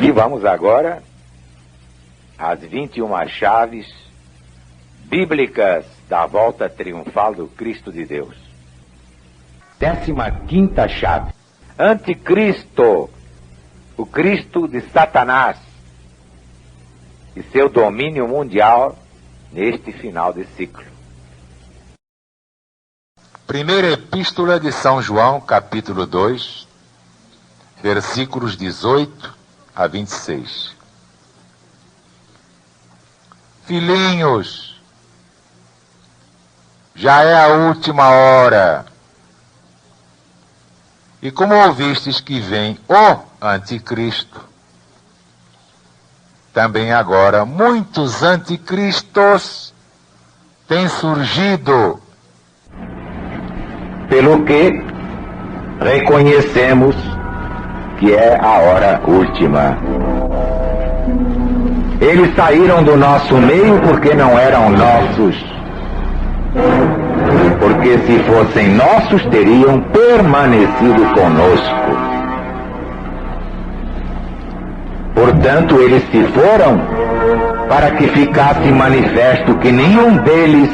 E vamos agora às 21 chaves bíblicas da volta triunfal do Cristo de Deus. 15ª chave. Anticristo, o Cristo de Satanás e seu domínio mundial neste final de ciclo. Primeira Epístola de São João, capítulo 2, versículos 18 a 26. Filhinhos, já é a última hora. E como ouvistes que vem o anticristo, também agora muitos anticristos têm surgido. Pelo que reconhecemos que é a hora última. Eles saíram do nosso meio porque não eram nossos. Porque se fossem nossos, teriam permanecido conosco. Portanto, eles se foram para que ficasse manifesto que nenhum deles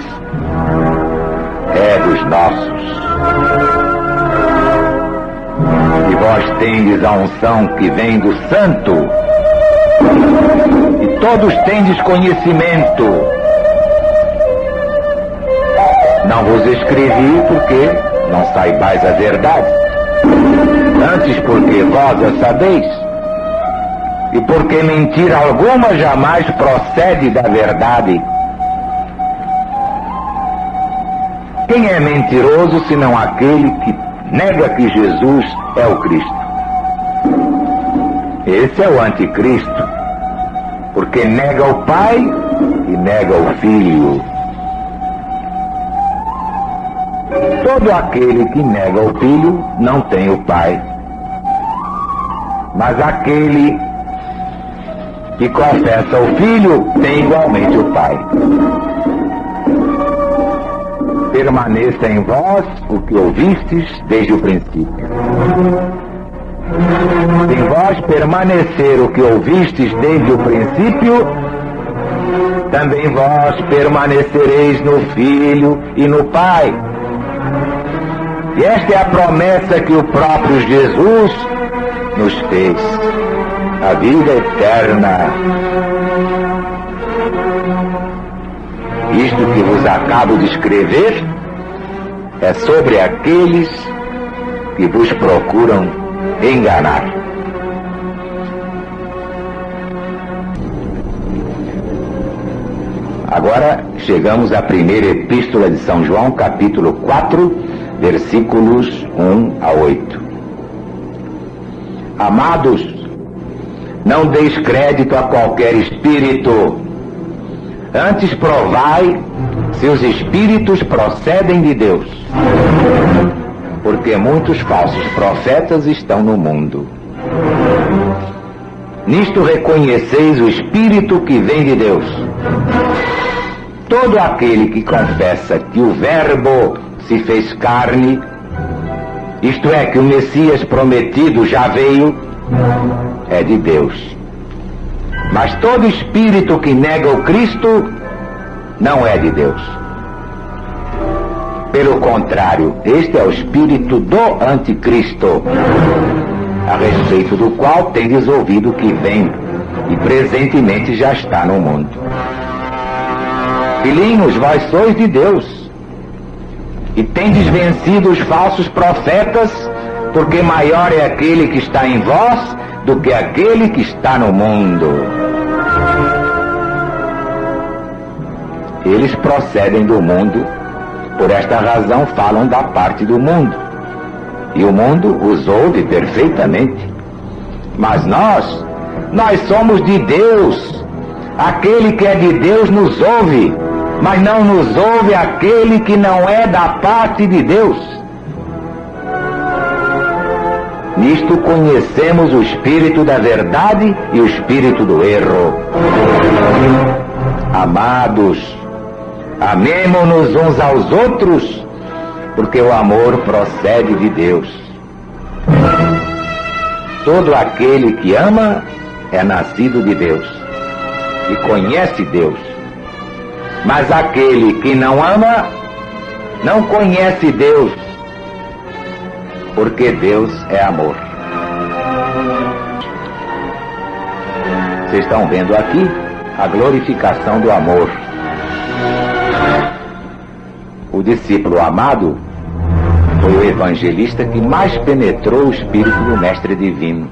é dos nossos. E vós tendes a unção que vem do Santo, e todos tendes conhecimento. Não vos escrevi porque não saibais a verdade, antes porque vós a sabeis, e porque mentira alguma jamais procede da verdade. Quem é mentiroso senão aquele que nega que Jesus é o Cristo? Esse é o anticristo, porque nega o Pai e nega o Filho. Todo aquele que nega o Filho não tem o Pai, mas aquele que confessa o Filho tem igualmente o Pai. Permaneça em vós o que ouvistes desde o princípio. Se em vós permanecer o que ouvistes desde o princípio, também vós permanecereis no Filho e no Pai. E esta é a promessa que o próprio Jesus nos fez, a vida eterna. Isto que vos acabo de escrever é sobre aqueles que vos procuram enganar. Agora chegamos à primeira Epístola de São João, capítulo 4, versículos 1 a 8. Amados, não deis crédito a qualquer espírito. Antes provai se os espíritos procedem de Deus, porque muitos falsos profetas estão no mundo. Nisto reconheceis o Espírito que vem de Deus. Todo aquele que confessa que o Verbo se fez carne, isto é, que o Messias prometido já veio, é de Deus. Mas todo espírito que nega o Cristo não é de Deus. Pelo contrário, este é o espírito do anticristo, a respeito do qual tendes ouvido que vem e presentemente já está no mundo. Filhinhos, vós sois de Deus e tendes vencido os falsos profetas, porque maior é aquele que está em vós do que aquele que está no mundo. Eles procedem do mundo, por esta razão falam da parte do mundo, e o mundo os ouve perfeitamente. Mas nós somos de Deus. Aquele que é de Deus nos ouve, mas não nos ouve aquele que não é da parte de Deus. Nisto conhecemos o espírito da verdade e o espírito do erro. Amados, amemo-nos uns aos outros, porque o amor procede de Deus. Todo aquele que ama é nascido de Deus e conhece Deus. Mas aquele que não ama, não conhece Deus, porque Deus é amor. Vocês estão vendo aqui a glorificação do amor. O discípulo amado foi o evangelista que mais penetrou o espírito do Mestre Divino.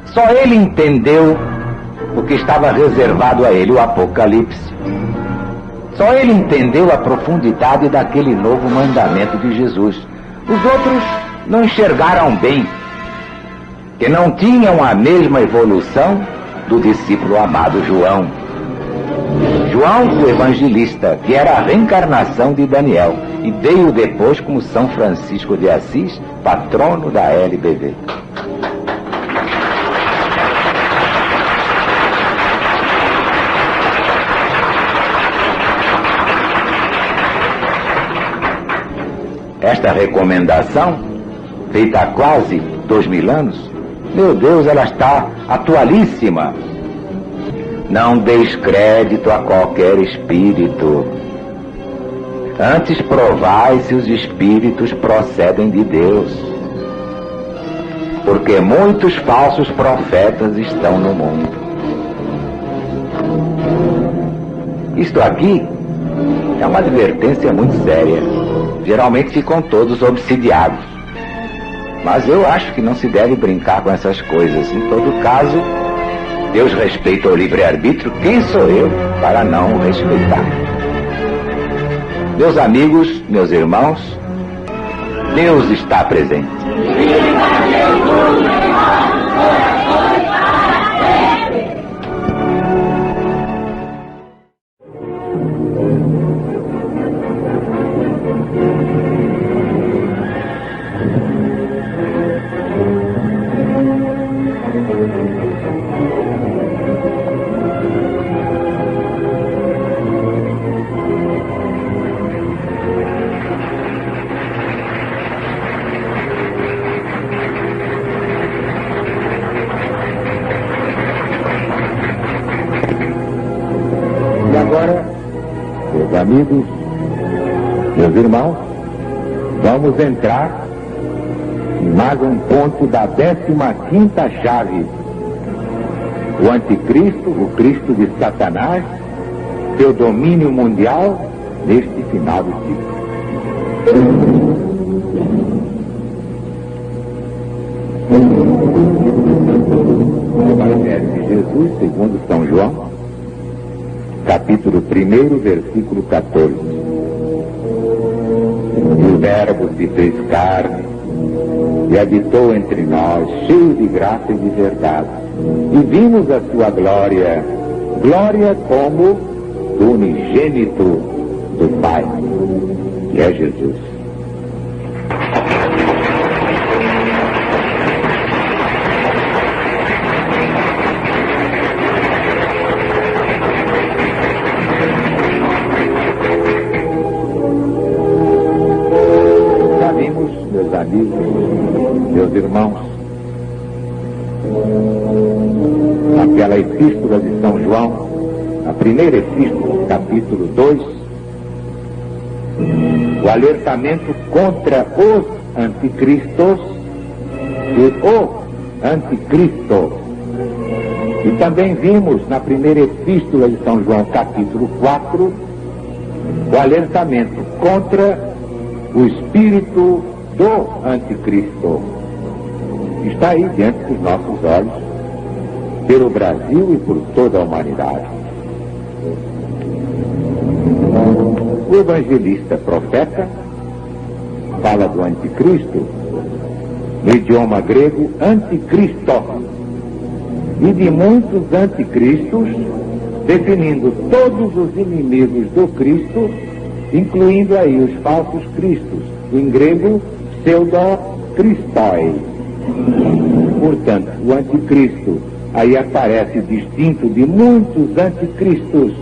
Só ele entendeu o que estava reservado a ele, o Apocalipse. Só ele entendeu a profundidade daquele novo mandamento de Jesus. Os outros não enxergaram bem, que não tinham a mesma evolução do discípulo amado João. João, o evangelista, que era a reencarnação de Daniel e veio depois como São Francisco de Assis, patrono da LBV. Esta recomendação, feita há quase 2000 anos, meu Deus, ela está atualíssima. Não deis crédito a qualquer espírito. Antes provai se os espíritos procedem de Deus. Porque muitos falsos profetas estão no mundo. Isto aqui é uma advertência muito séria. Geralmente ficam todos obsidiados. Mas eu acho que não se deve brincar com essas coisas. Em todo caso, Deus respeita o livre-arbítrio. Quem sou eu para não o respeitar? Meus amigos, meus irmãos, Deus está presente. Meus amigos, meus irmãos, vamos entrar em mais um ponto da 15ª chave. O anticristo, o Cristo de Satanás, seu domínio mundial neste final do ciclo. O Evangelho de Jesus, segundo São João, capítulo 1, versículo 14. E o Verbo se fez carne e habitou entre nós, cheio de graça e de verdade. E vimos a sua glória, glória como do unigênito do Pai, que é Jesus. Meus amigos, meus irmãos, aquela epístola de São João, a primeira epístola, capítulo 2, o alertamento contra os anticristos e o anticristo. E também vimos na primeira epístola de São João, capítulo 4, o alertamento contra o espírito do anticristo. Está aí diante dos nossos olhos, pelo Brasil e por toda a humanidade. O evangelista profeta fala do anticristo no idioma grego anticristo e de muitos anticristos, definindo todos os inimigos do Cristo, incluindo aí os falsos cristos, em grego pseudo-cristoi. Portanto, o anticristo aí aparece distinto de muitos anticristos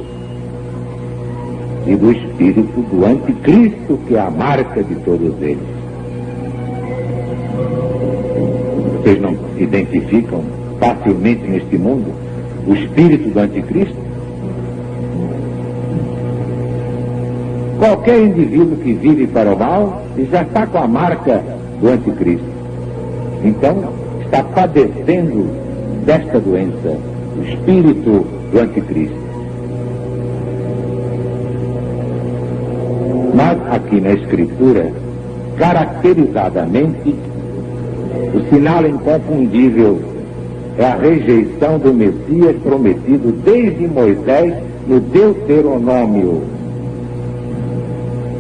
e do espírito do anticristo, que é a marca de todos eles. Vocês não identificam facilmente neste mundo o espírito do anticristo? Qualquer indivíduo que vive para o mal já está com a marca do anticristo. Então, está padecendo desta doença, o espírito do anticristo. Mas aqui na Escritura, caracterizadamente, o sinal inconfundível é a rejeição do Messias prometido desde Moisés no Deuteronômio.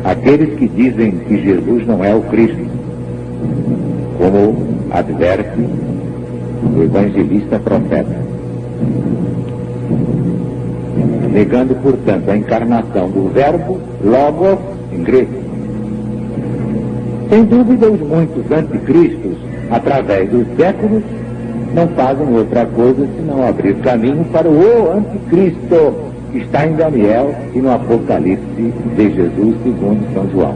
Aqueles que dizem que Jesus não é o Cristo, como adverte o evangelista profeta, negando, portanto, a encarnação do verbo logos em grego. Sem dúvida, os muitos anticristos, através dos séculos, não fazem outra coisa senão abrir caminho para o anticristo que está em Daniel e no Apocalipse de Jesus segundo São João.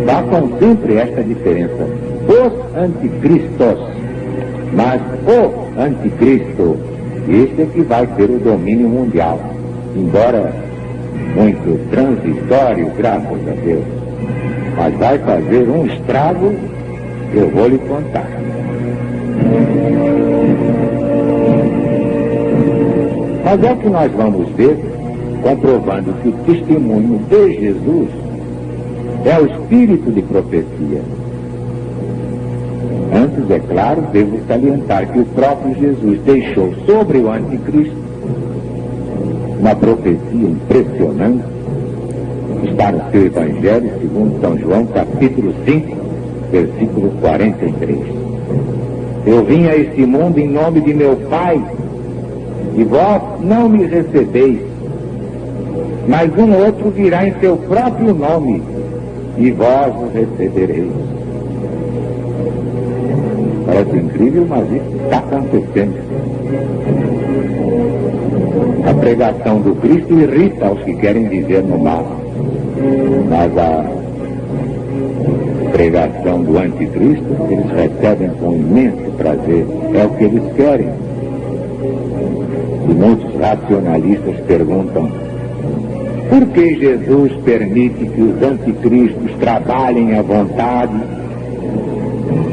Façam sempre esta diferença. Os anticristos, mas o anticristo, este é que vai ter o domínio mundial, embora muito transitório, graças a Deus, mas vai fazer um estrago, eu vou lhe contar. Mas é o que nós vamos ver, comprovando que o testemunho de Jesus é o espírito de profecia. Antes, é claro, devo salientar que o próprio Jesus deixou sobre o anticristo uma profecia impressionante. Está no seu Evangelho, segundo São João, capítulo 5, versículo 43. Eu vim a este mundo em nome de meu Pai, e vós não me recebeis, mas um outro virá em seu próprio nome, e vós o recebereis. Parece incrível, mas isso está acontecendo. A pregação do Cristo irrita os que querem viver no mal, mas a pregação do anticristo eles recebem com imenso prazer, é o que eles querem. E muitos racionalistas perguntam: por que Jesus permite que os anticristos trabalhem à vontade,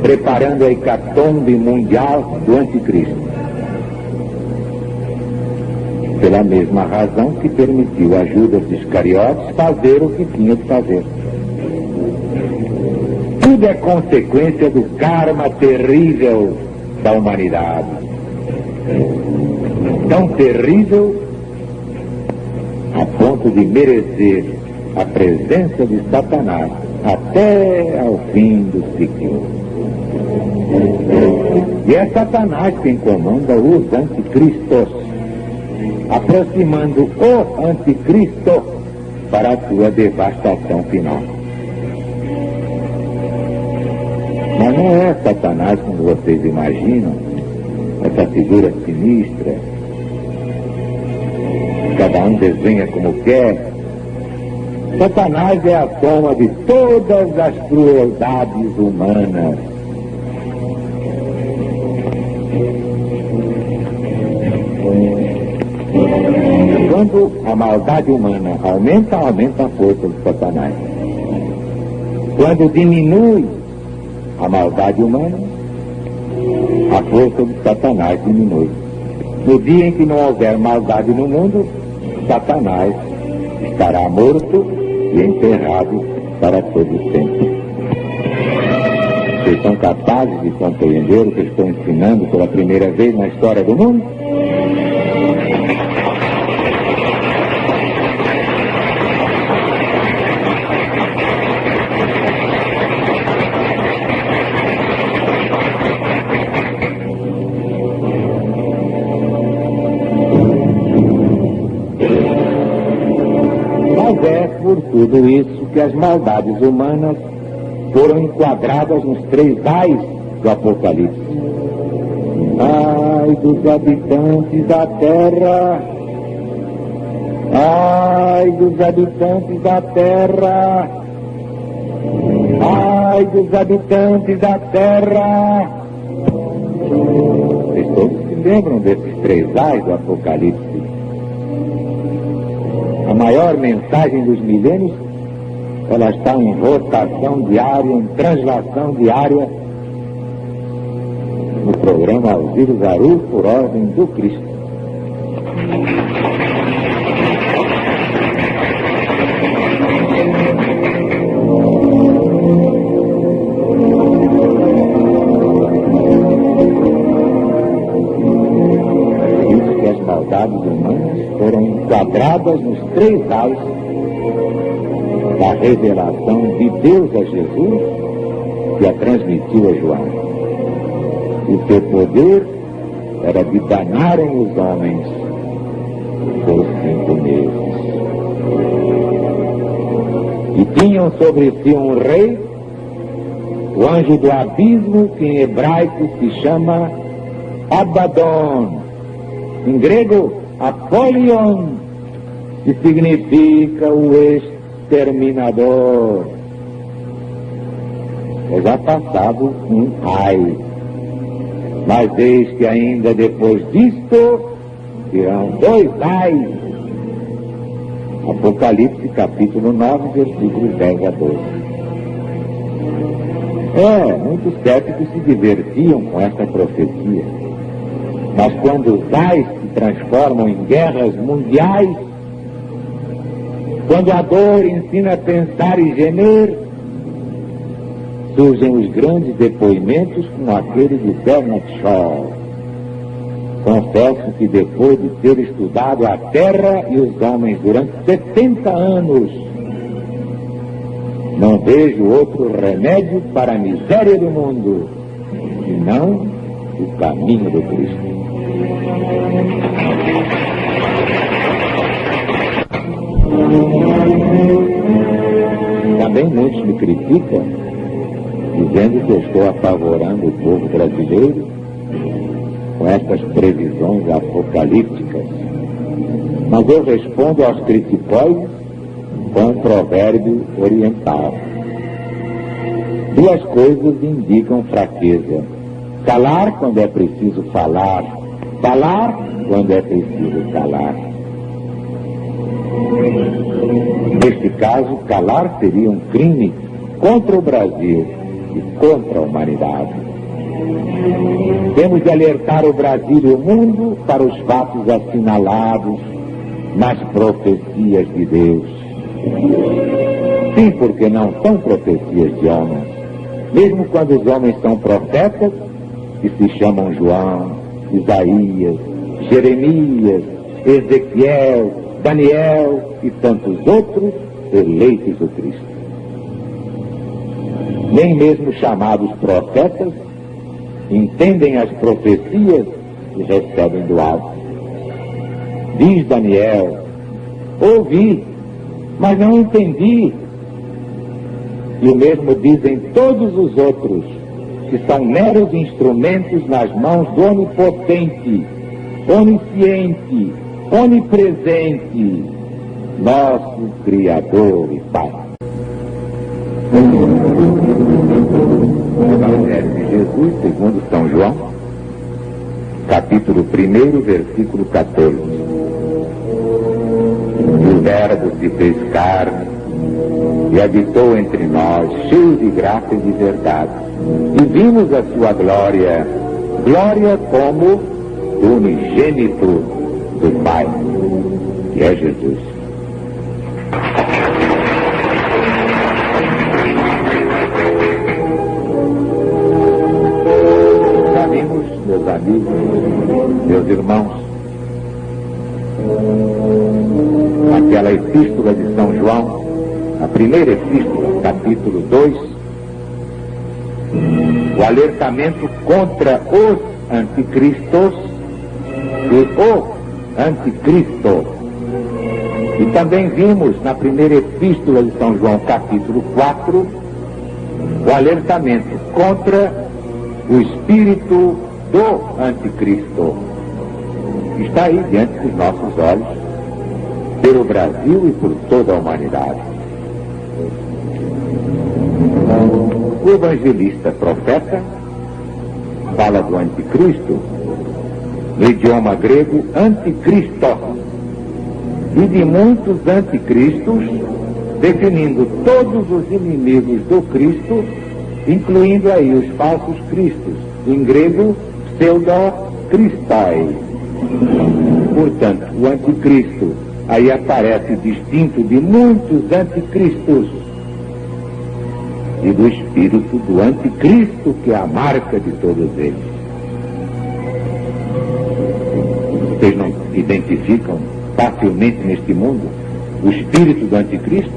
preparando a hecatombe mundial do anticristo? Pela mesma razão que permitiu a Judas Iscariotes fazer o que tinha de fazer. Tudo é consequência do karma terrível da humanidade. Tão terrível a ponto de merecer a presença de Satanás até ao fim do ciclo. E é Satanás quem comanda os anticristos, aproximando o anticristo para a sua devastação final. Mas não é Satanás como vocês imaginam, essa figura sinistra. Cada um desenha como quer. Satanás é a soma de todas as crueldades humanas. Quando a maldade humana aumenta, aumenta a força de Satanás. Quando diminui a maldade humana, a força de Satanás diminui. No dia em que não houver maldade no mundo, Satanás estará morto e enterrado para todo sempre. Vocês são capazes de compreender o que estou ensinando pela primeira vez na história do mundo? Por tudo isso que as maldades humanas foram enquadradas nos 3 ais do Apocalipse. Ai dos habitantes da terra! Ai dos habitantes da terra! Ai dos habitantes da terra! Vocês todos se lembram desses 3 ais do Apocalipse? A maior mensagem dos milênios, ela está em rotação diária, em translação diária, no programa Alzira Zaru, por ordem do Cristo. Humanas foram enquadradas nos 3 ais da revelação de Deus a Jesus, que a transmitiu a João. O seu poder era de danarem os homens por 5 meses. E tinham sobre si um rei, o anjo do abismo, que em hebraico se chama Abaddon. Em grego, Apolion, que significa o exterminador. É já passado um ai. Mas eis que ainda depois disto virão 2 ais. Apocalipse capítulo 9, versículos 10 a 12. Muitos céticos se divertiam com essa profecia. Mas quando os ais se transformam em guerras mundiais, quando a dor ensina a pensar e gemer, surgem os grandes depoimentos como aquele de Bernard Shaw. Confesso que depois de ter estudado a terra e os homens durante 70 anos, não vejo outro remédio para a miséria do mundo, senão o caminho do Cristo. Também muitos me criticam, dizendo que eu estou apavorando o povo brasileiro com estas previsões apocalípticas. Mas eu respondo aos criticóides com um provérbio oriental. 2 coisas indicam fraqueza: calar quando é preciso falar, falar quando é preciso calar. Neste caso, calar seria um crime contra o Brasil e contra a humanidade. Temos de alertar o Brasil e o mundo para os fatos assinalados nas profecias de Deus. Sim, porque não são profecias de homens. Mesmo quando os homens são profetas, que se chamam João, Isaías, Jeremias, Ezequiel, Daniel e tantos outros eleitos do Cristo. Nem mesmo chamados profetas entendem as profecias que recebem do alto. Diz Daniel: ouvi, mas não entendi. E o mesmo dizem todos os outros, que são meros instrumentos nas mãos do onipotente, onisciente, onipresente, nosso Criador e Pai. O Evangelho de Jesus, segundo São João, capítulo 1, versículo 14. E o Verbo se fez carne e habitou entre nós, cheio de graça e de verdade. E vimos a sua glória, glória como do unigênito do Pai, que é Jesus. Já vimos, meus amigos, meus irmãos, aquela epístola de São João, a primeira epístola, capítulo 2, o alertamento contra os anticristos e o anticristo. E também vimos na primeira epístola de São João, capítulo 4, o alertamento contra o espírito do anticristo. Está aí diante dos nossos olhos, pelo Brasil e por toda a humanidade. O evangelista profeta fala do anticristo no idioma grego anticristos e de muitos anticristos, definindo todos os inimigos do Cristo, incluindo aí os falsos cristos, em grego pseudocristai. Portanto, o anticristo aí aparece distinto de muitos anticristos e do espírito do anticristo, que é a marca de todos eles. Vocês não identificam facilmente neste mundo o espírito do anticristo?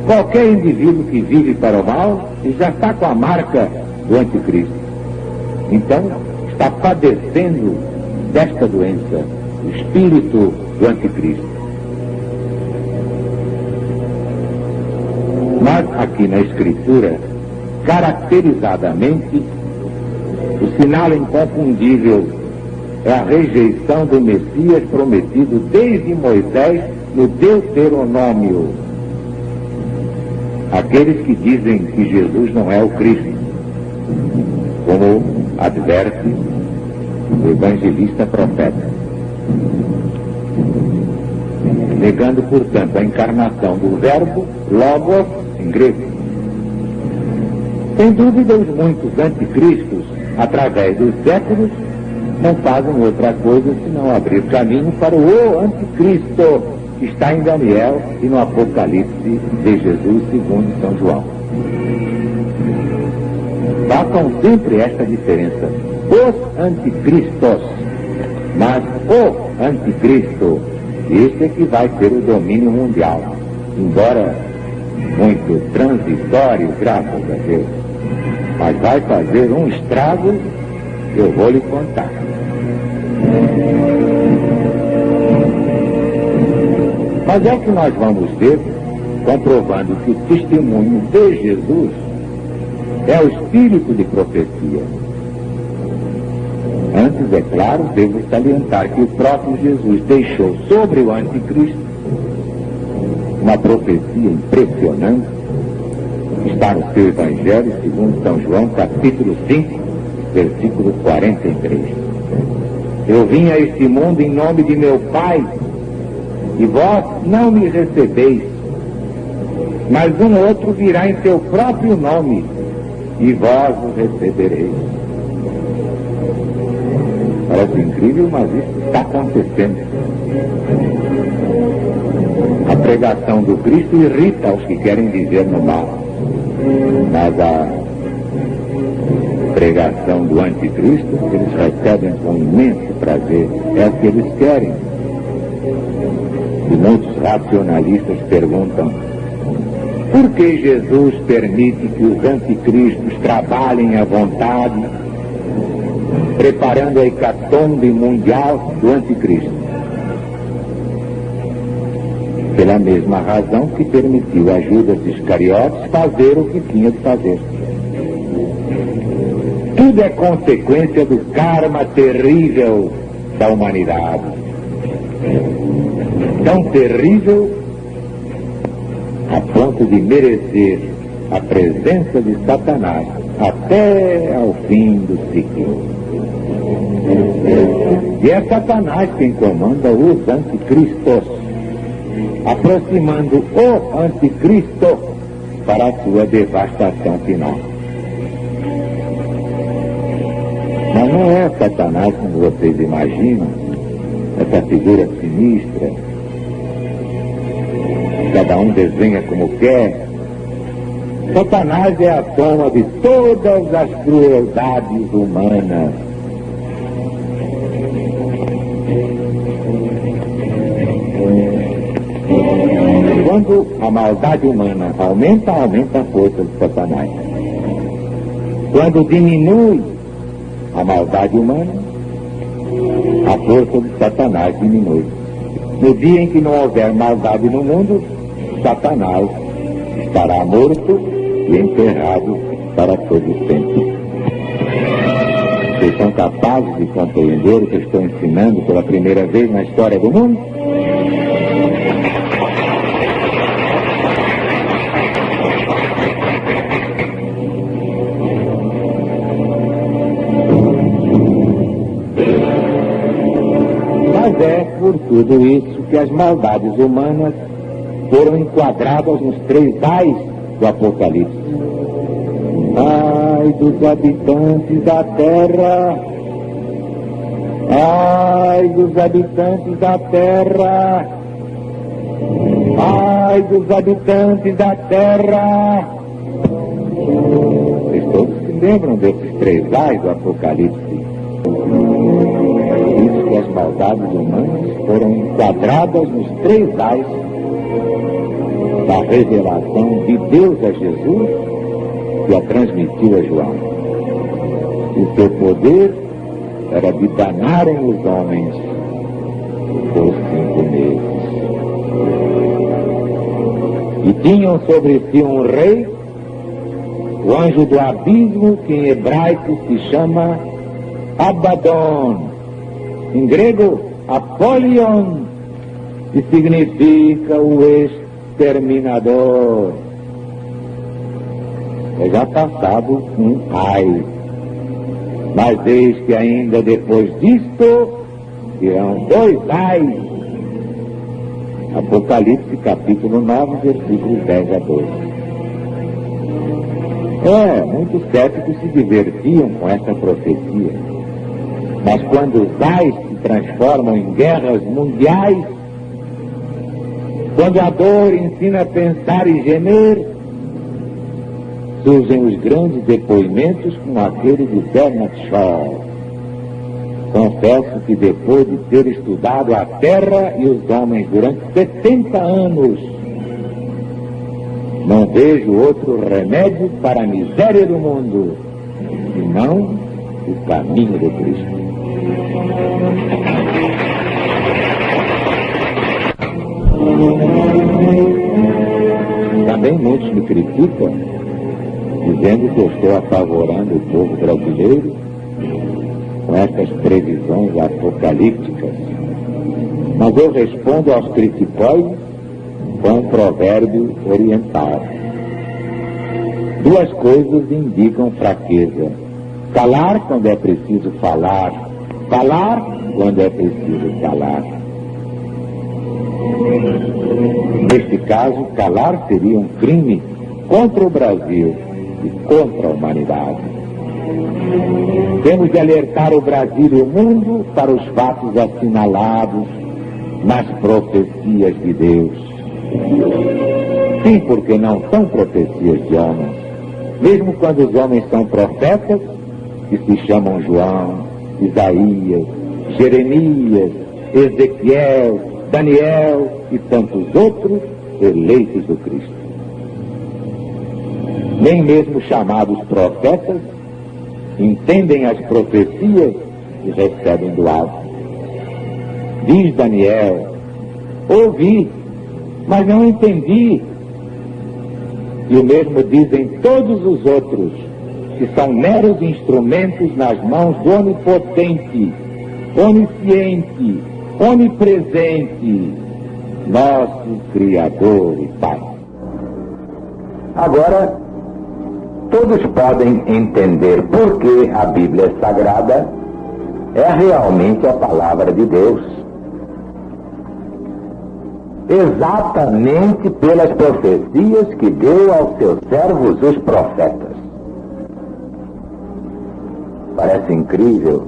Qualquer indivíduo que vive para o mal já está com a marca do anticristo. Então, está padecendo desta doença, o espírito do anticristo. Mas aqui na Escritura, caracterizadamente, o sinal inconfundível é a rejeição do Messias prometido desde Moisés no Deuteronômio. Aqueles que dizem que Jesus não é o Cristo, como adverte o evangelista profeta, negando, portanto, a encarnação do verbo logos em grego. Sem dúvida, os muitos anticristos, através dos séculos, não fazem outra coisa senão abrir caminho para o anticristo que está em Daniel e no Apocalipse de Jesus segundo São João. Façam sempre esta diferença: os anticristos, mas o anticristo, este é que vai ter o domínio mundial, embora muito transitório, graças a Deus, mas vai fazer um estrago que eu vou lhe contar. Mas é o que nós vamos ver, comprovando que o testemunho de Jesus é o espírito de profecia. Antes, é claro, devo salientar que o próprio Jesus deixou sobre o anticristo uma profecia impressionante. Está no seu Evangelho, segundo São João, capítulo 5, versículo 43. Eu vim a este mundo em nome de meu Pai, e vós não me recebeis, mas um outro virá em seu próprio nome, e vós o recebereis. Parece incrível, mas isso está acontecendo. A pregação do Cristo irrita os que querem viver no mal, mas a pregação do anticristo eles recebem com imenso prazer. É o que eles querem. E muitos racionalistas perguntam: por que Jesus permite que os anticristos trabalhem à vontade, preparando a hecatombe mundial do anticristo? Pela mesma razão que permitiu a Judas Iscariotes fazer o que tinha de fazer. Tudo é consequência do karma terrível da humanidade. Tão terrível a ponto de merecer a presença de Satanás até ao fim do ciclo. E é Satanás quem comanda os anticristos, aproximando o anticristo para a sua devastação final. Mas não é Satanás como vocês imaginam, essa figura sinistra. Cada um desenha como quer. Satanás é a soma de todas as crueldades humanas. Quando a maldade humana aumenta, aumenta a força de Satanás. Quando diminui a maldade humana, a força de Satanás diminui. No dia em que não houver maldade no mundo, Satanás estará morto e enterrado para todo sempre. Vocês são capazes de compreender o que eu estou ensinando pela primeira vez na história do mundo? tudo isso que as maldades humanas foram enquadradas nos 3 ais do Apocalipse. Ai dos habitantes da terra! Ai dos habitantes da terra! Ai dos habitantes da terra! Vocês todos se lembram desses 3 ais do Apocalipse? Isso que as maldades humanas foram enquadradas nos 3 ais da revelação de Deus a Jesus, que a transmitiu a João. O seu poder era de danarem os homens por 5 meses. E tinham sobre si um rei, o anjo do abismo, que em hebraico se chama Abaddon, em grego Apollyon, que significa o exterminador. É já passado um ai, mas eis que ainda depois disto virão 2 ais. Apocalipse capítulo 9, versículos 10 a 12. Muitos céticos se divertiam com essa profecia, mas quando os ais se transformam em guerras mundiais, quando a dor ensina a pensar e gemer, surgem os grandes depoimentos como aquele de Bernard Shaw. Confesso que depois de ter estudado a terra e os homens durante 70 anos, não vejo outro remédio para a miséria do mundo, senão o caminho de Cristo. Também muitos me criticam, dizendo que eu estou apavorando o povo brasileiro com essas previsões apocalípticas. Mas eu respondo aos criticóides com um provérbio oriental. 2 coisas indicam fraqueza: calar quando é preciso falar, falar quando é preciso calar. Neste caso, calar seria um crime contra o Brasil e contra a humanidade. Temos de alertar o Brasil e o mundo para os fatos assinalados nas profecias de Deus. Sim, porque não são profecias de homens. Mesmo quando os homens são profetas, que se chamam João, Isaías, Jeremias, Ezequiel, Daniel e tantos outros eleitos do Cristo. Nem mesmo chamados profetas entendem as profecias e recebem do alto. Diz Daniel: ouvi, mas não entendi. E o mesmo dizem todos os outros, que são meros instrumentos nas mãos do onipotente, onisciente, onipresente, nosso Criador e Pai. Agora, todos podem entender por que a Bíblia Sagrada é realmente a palavra de Deus. Exatamente pelas profecias que deu aos seus servos, os profetas. Parece incrível.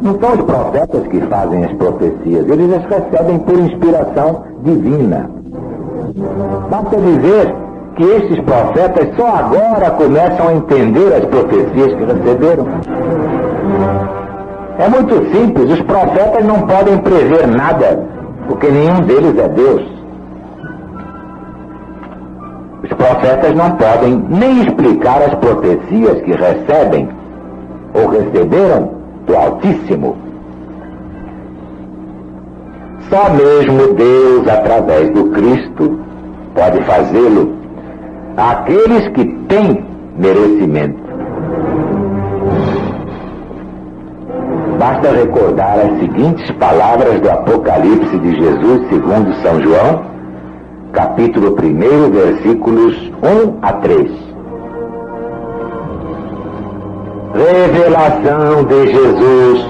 Não são os profetas que fazem as profecias, eles as recebem por inspiração divina. Basta dizer que estes profetas só agora começam a entender as profecias que receberam. É muito simples, os profetas não podem prever nada, porque nenhum deles é Deus. Os profetas não podem nem explicar as profecias que recebem ou receberam do Altíssimo. Só mesmo Deus, através do Cristo, pode fazê-lo àqueles que têm merecimento. Basta recordar as seguintes palavras do Apocalipse de Jesus segundo São João, capítulo 1, versículos 1 a 3. Revelação de Jesus,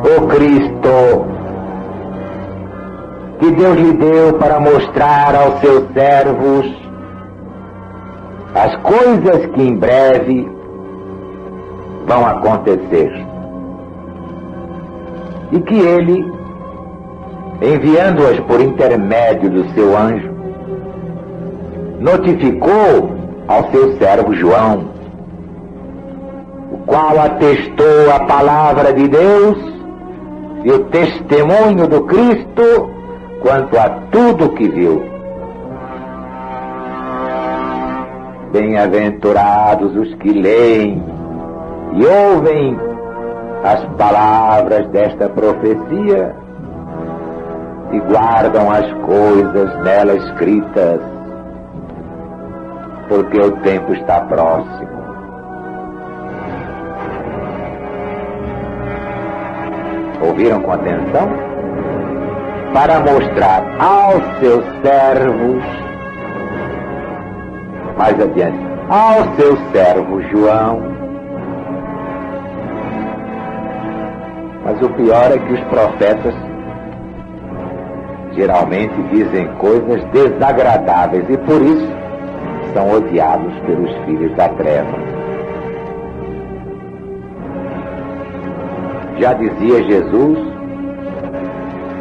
o Cristo, que Deus lhe deu para mostrar aos seus servos as coisas que em breve vão acontecer. E que ele, enviando-as por intermédio do seu anjo, notificou ao seu servo João, o qual atestou a palavra de Deus e o testemunho do Cristo quanto a tudo que viu. Bem-aventurados os que leem e ouvem as palavras desta profecia e guardam as coisas nela escritas, porque o tempo está próximo. Ouviram com atenção? Para mostrar aos seus servos, mais adiante, ao seu servo João. Mas o pior é que os profetas geralmente dizem coisas desagradáveis e por isso são odiados pelos filhos da treva. Já dizia Jesus,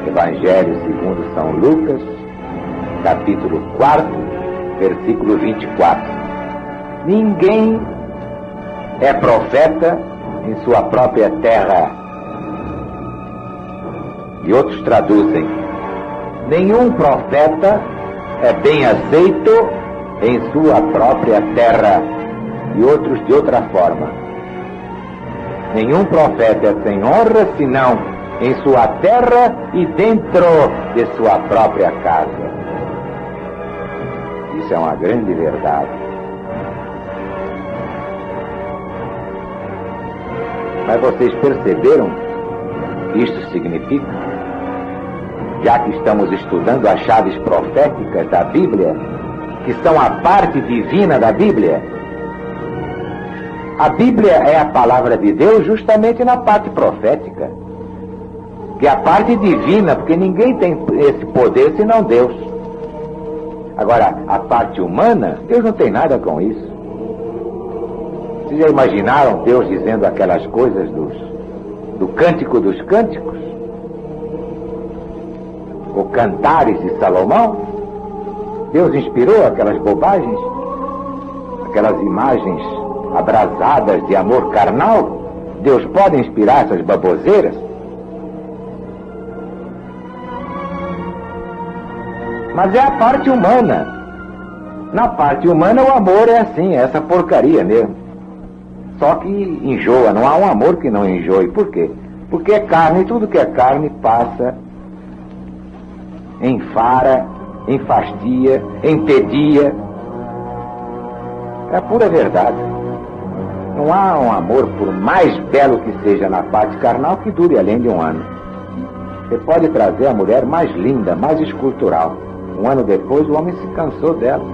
Evangelho segundo São Lucas, capítulo 4, versículo 24. Ninguém é profeta em sua própria terra. E outros traduzem, nenhum profeta é bem aceito em sua própria terra. E outros de outra forma, nenhum profeta é sem honra senão em sua terra e dentro de sua própria casa. Isso é uma grande verdade. Mas vocês perceberam o que isto significa? Já que estamos estudando as chaves proféticas da Bíblia, que são a parte divina da Bíblia, a Bíblia é a palavra de Deus justamente na parte profética, que é a parte divina, porque ninguém tem esse poder senão Deus. Agora, a parte humana, Deus não tem nada com isso. Vocês já imaginaram Deus dizendo aquelas coisas do Cântico dos Cânticos? O Cantares de Salomão? Deus inspirou aquelas bobagens? Aquelas imagens abrasadas de amor carnal? Deus pode inspirar essas baboseiras? Mas é a parte humana. Na parte humana o amor é assim, é essa porcaria mesmo. Só que enjoa, não há um amor que não enjoe. Por quê? Porque é carne, e tudo que é carne passa, enfara, enfastia, entedia. É a pura verdade. Não há um amor, por mais belo que seja na parte carnal, que dure além de um ano. Você pode trazer a mulher mais linda, mais escultural. Um ano depois o homem se cansou dela.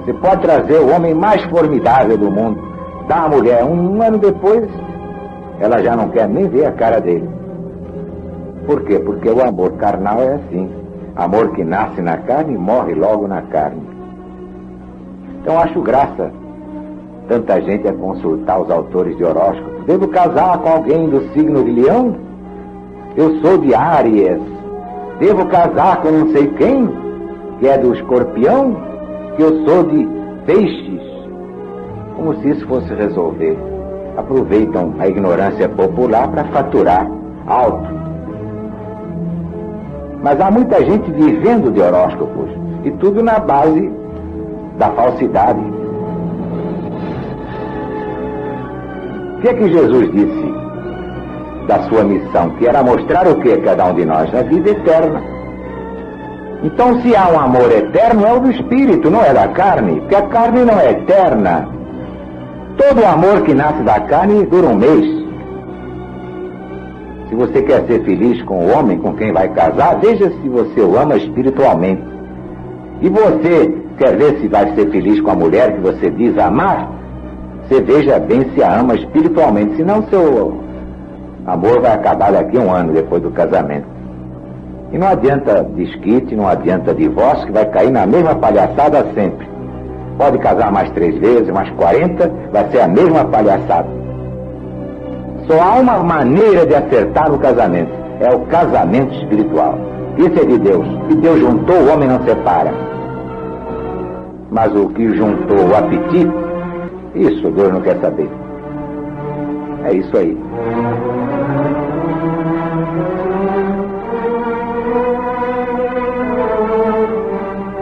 Você pode trazer o homem mais formidável do mundo, dá a mulher, um ano depois ela já não quer nem ver a cara dele. Por quê? Porque o amor carnal é assim. Amor que nasce na carne e morre logo na carne. Então acho graça tanta gente a consultar os autores de horóscopo. Devo casar com alguém do signo de Leão? Eu sou de Áries. Devo casar com não sei quem, que é do Escorpião, que eu sou de Peixes. Como se isso fosse resolver. Aproveitam a ignorância popular para faturar alto. Mas há muita gente vivendo de horóscopos, e tudo na base da falsidade. O que é que Jesus disse da sua missão? Que era mostrar o que a cada um de nós? A vida eterna. Então, se há um amor eterno, é o do Espírito, não é da carne, porque a carne não é eterna. Todo amor que nasce da carne dura um mês. Se você quer ser feliz com o homem com quem vai casar, veja se você o ama espiritualmente. E você quer ver se vai ser feliz com a mulher que você diz amar? Você veja bem se a ama espiritualmente, senão seu amor vai acabar daqui a um ano depois do casamento. E não adianta desquite, não adianta divórcio, que vai cair na mesma palhaçada sempre. Pode casar mais 3 vezes, mais 40, vai ser a mesma palhaçada. Só há uma maneira de acertar no casamento, é o casamento espiritual. Isso é de Deus. E Deus juntou, o homem não separa. Mas o que juntou o apetite, isso Deus não quer saber. É isso aí.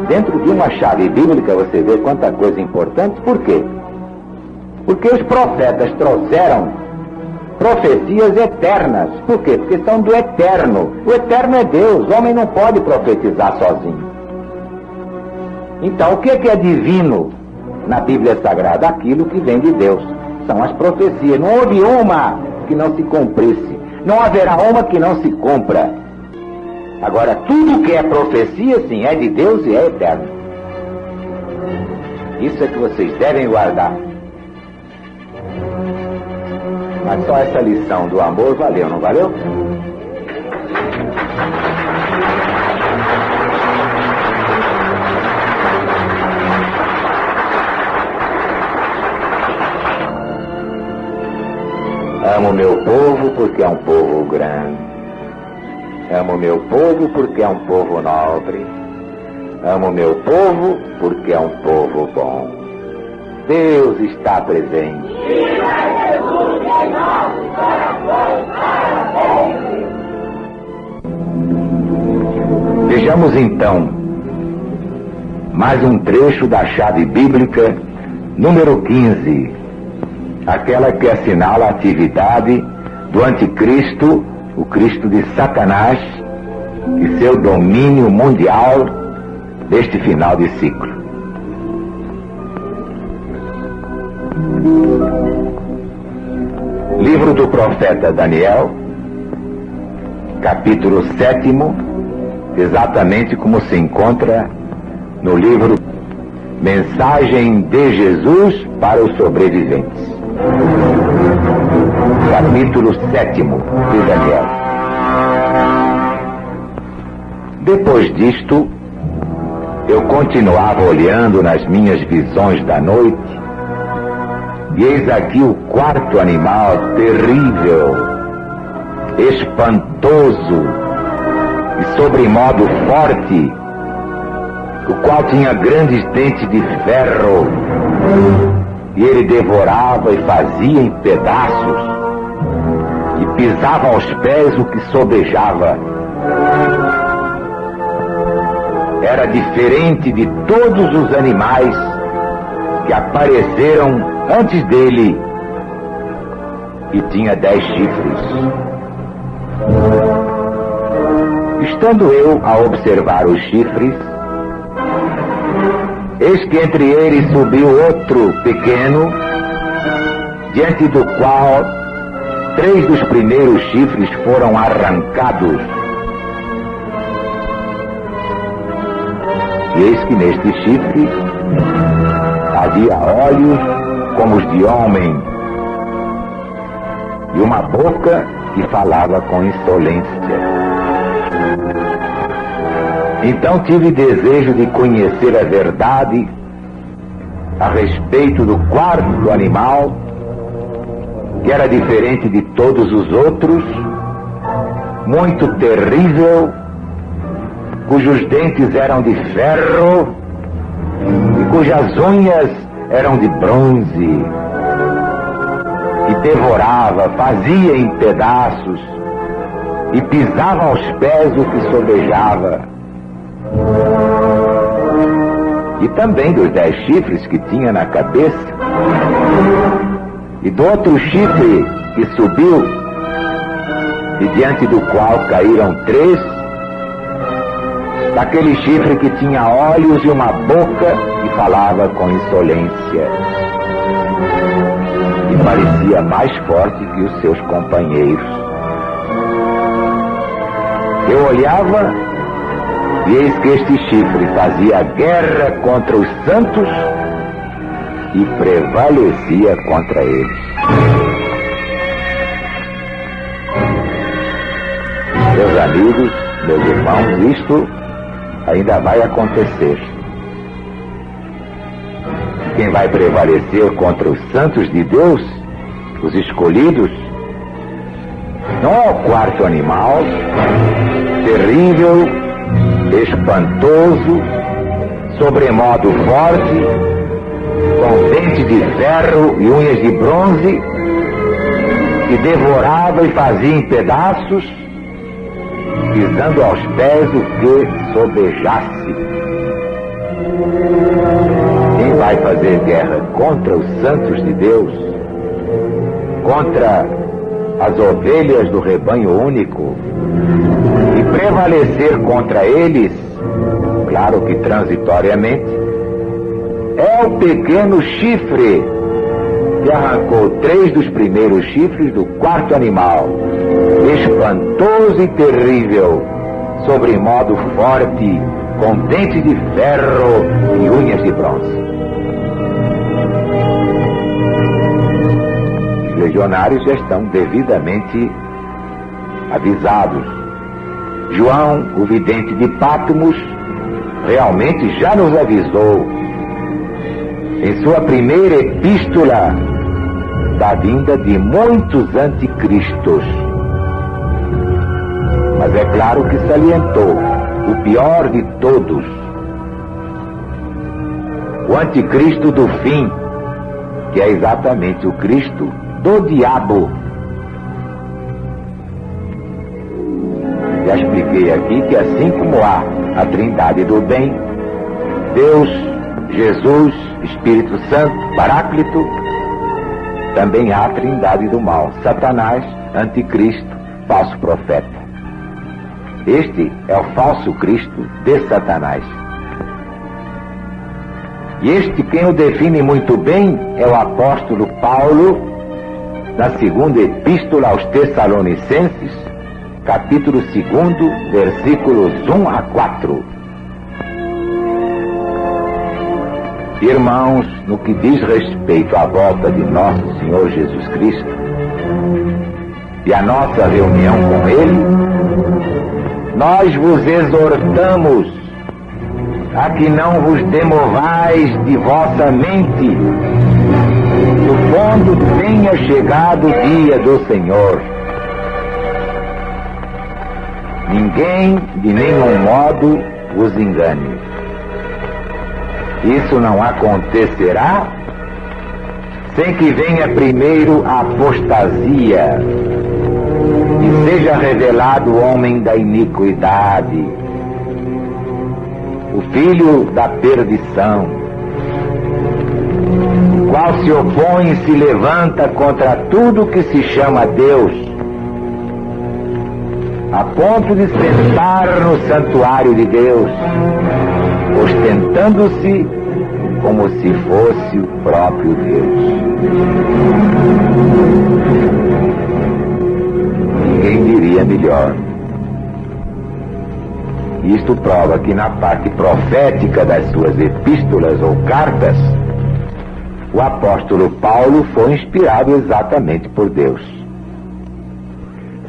Dentro de uma chave bíblica você vê quanta coisa importante. Por quê? Porque os profetas trouxeram profecias eternas. Por quê? Porque são do eterno. O eterno é Deus. O homem não pode profetizar sozinho. Então, o que é divino na Bíblia Sagrada? Aquilo que vem de Deus. São as profecias. Não houve uma que não se cumprisse. Não haverá uma que não se cumpra. Agora, tudo que é profecia, sim, é de Deus e é eterno. Isso é que vocês devem guardar. Mas só essa lição do amor valeu, não valeu? Amo meu povo porque é um povo grande. Amo meu povo porque é um povo nobre. Amo meu povo porque é um povo bom. Deus está presente. Viva Jesus em nossos corações para sempre. Vejamos então mais um trecho da chave bíblica número 15, aquela que assinala a atividade do anticristo, o Cristo de Satanás, e seu domínio mundial deste final de ciclo. Livro do profeta Daniel, capítulo 7, exatamente como se encontra no livro Mensagem de Jesus para os Sobreviventes. Capítulo 7 de Daniel. Depois disto, eu continuava olhando nas minhas visões da noite, e eis aqui o quarto animal terrível, espantoso e sobremodo forte, o qual tinha grandes dentes de ferro, e ele devorava e fazia em pedaços, e pisava aos pés o que sobejava. Era diferente de todos os animais que apareceram antes dele, e tinha 10 chifres. Estando eu a observar os chifres, eis que entre eles subiu outro pequeno, diante do qual 3 dos primeiros chifres foram arrancados. E eis que neste chifre havia olhos como os de homem, e uma boca que falava com insolência. Então tive desejo de conhecer a verdade a respeito do quarto animal, que era diferente de todos os outros, muito terrível, cujos dentes eram de ferro e cujas unhas eram de bronze, e devorava, fazia em pedaços e pisava aos pés o que sobejava. E também dos 10 chifres que tinha na cabeça, e do outro chifre que subiu, e diante do qual caíram 3, daquele chifre que tinha olhos e uma boca que falava com insolência, e parecia mais forte que os seus companheiros. Eu olhava, e eis que este chifre fazia guerra contra os santos e prevalecia contra eles. Meus amigos, meus irmãos, isto ainda vai acontecer. Quem vai prevalecer contra os santos de Deus, os escolhidos, não é o quarto animal, terrível, espantoso, sobremodo forte, com dentes de ferro e unhas de bronze, que devorava e fazia em pedaços, pisando aos pés o que sobejasse. Quem vai fazer guerra contra os santos de Deus, contra as ovelhas do rebanho único, e prevalecer contra eles, claro que transitoriamente, é o pequeno chifre que arrancou 3 dos primeiros chifres do quarto animal, espantoso e terrível, sobremodo forte, com dente de ferro e unhas de bronze. Os legionários já estão devidamente avisados. João, o vidente de Patmos, realmente já nos avisou em sua primeira epístola da vinda de muitos anticristos. Mas é claro que salientou o pior de todos, o anticristo do fim, que é exatamente o Cristo do diabo. Já expliquei aqui que assim como há a Trindade do bem, Deus, Jesus, Espírito Santo, Paráclito, também há a Trindade do mal, Satanás, Anticristo, falso profeta. Este é o falso Cristo de Satanás. E este, quem o define muito bem, é o apóstolo Paulo, na segunda epístola aos Tessalonicenses, capítulo 2, versículos 1 a 4. Irmãos, no que diz respeito à volta de nosso Senhor Jesus Cristo e a nossa reunião com Ele, nós vos exortamos a que não vos demovais de vossa mente, supondo tenha chegado o dia do Senhor. Ninguém, de nenhum modo, vos engane. Isso não acontecerá sem que venha primeiro a apostasia e seja revelado o homem da iniquidade, o filho da perdição, o qual se opõe e se levanta contra tudo que se chama Deus, a ponto de sentar no santuário de Deus, ostentando-se como se fosse o próprio Deus. Ninguém diria melhor. Isto prova que na parte profética das suas epístolas ou cartas, o apóstolo Paulo foi inspirado exatamente por Deus.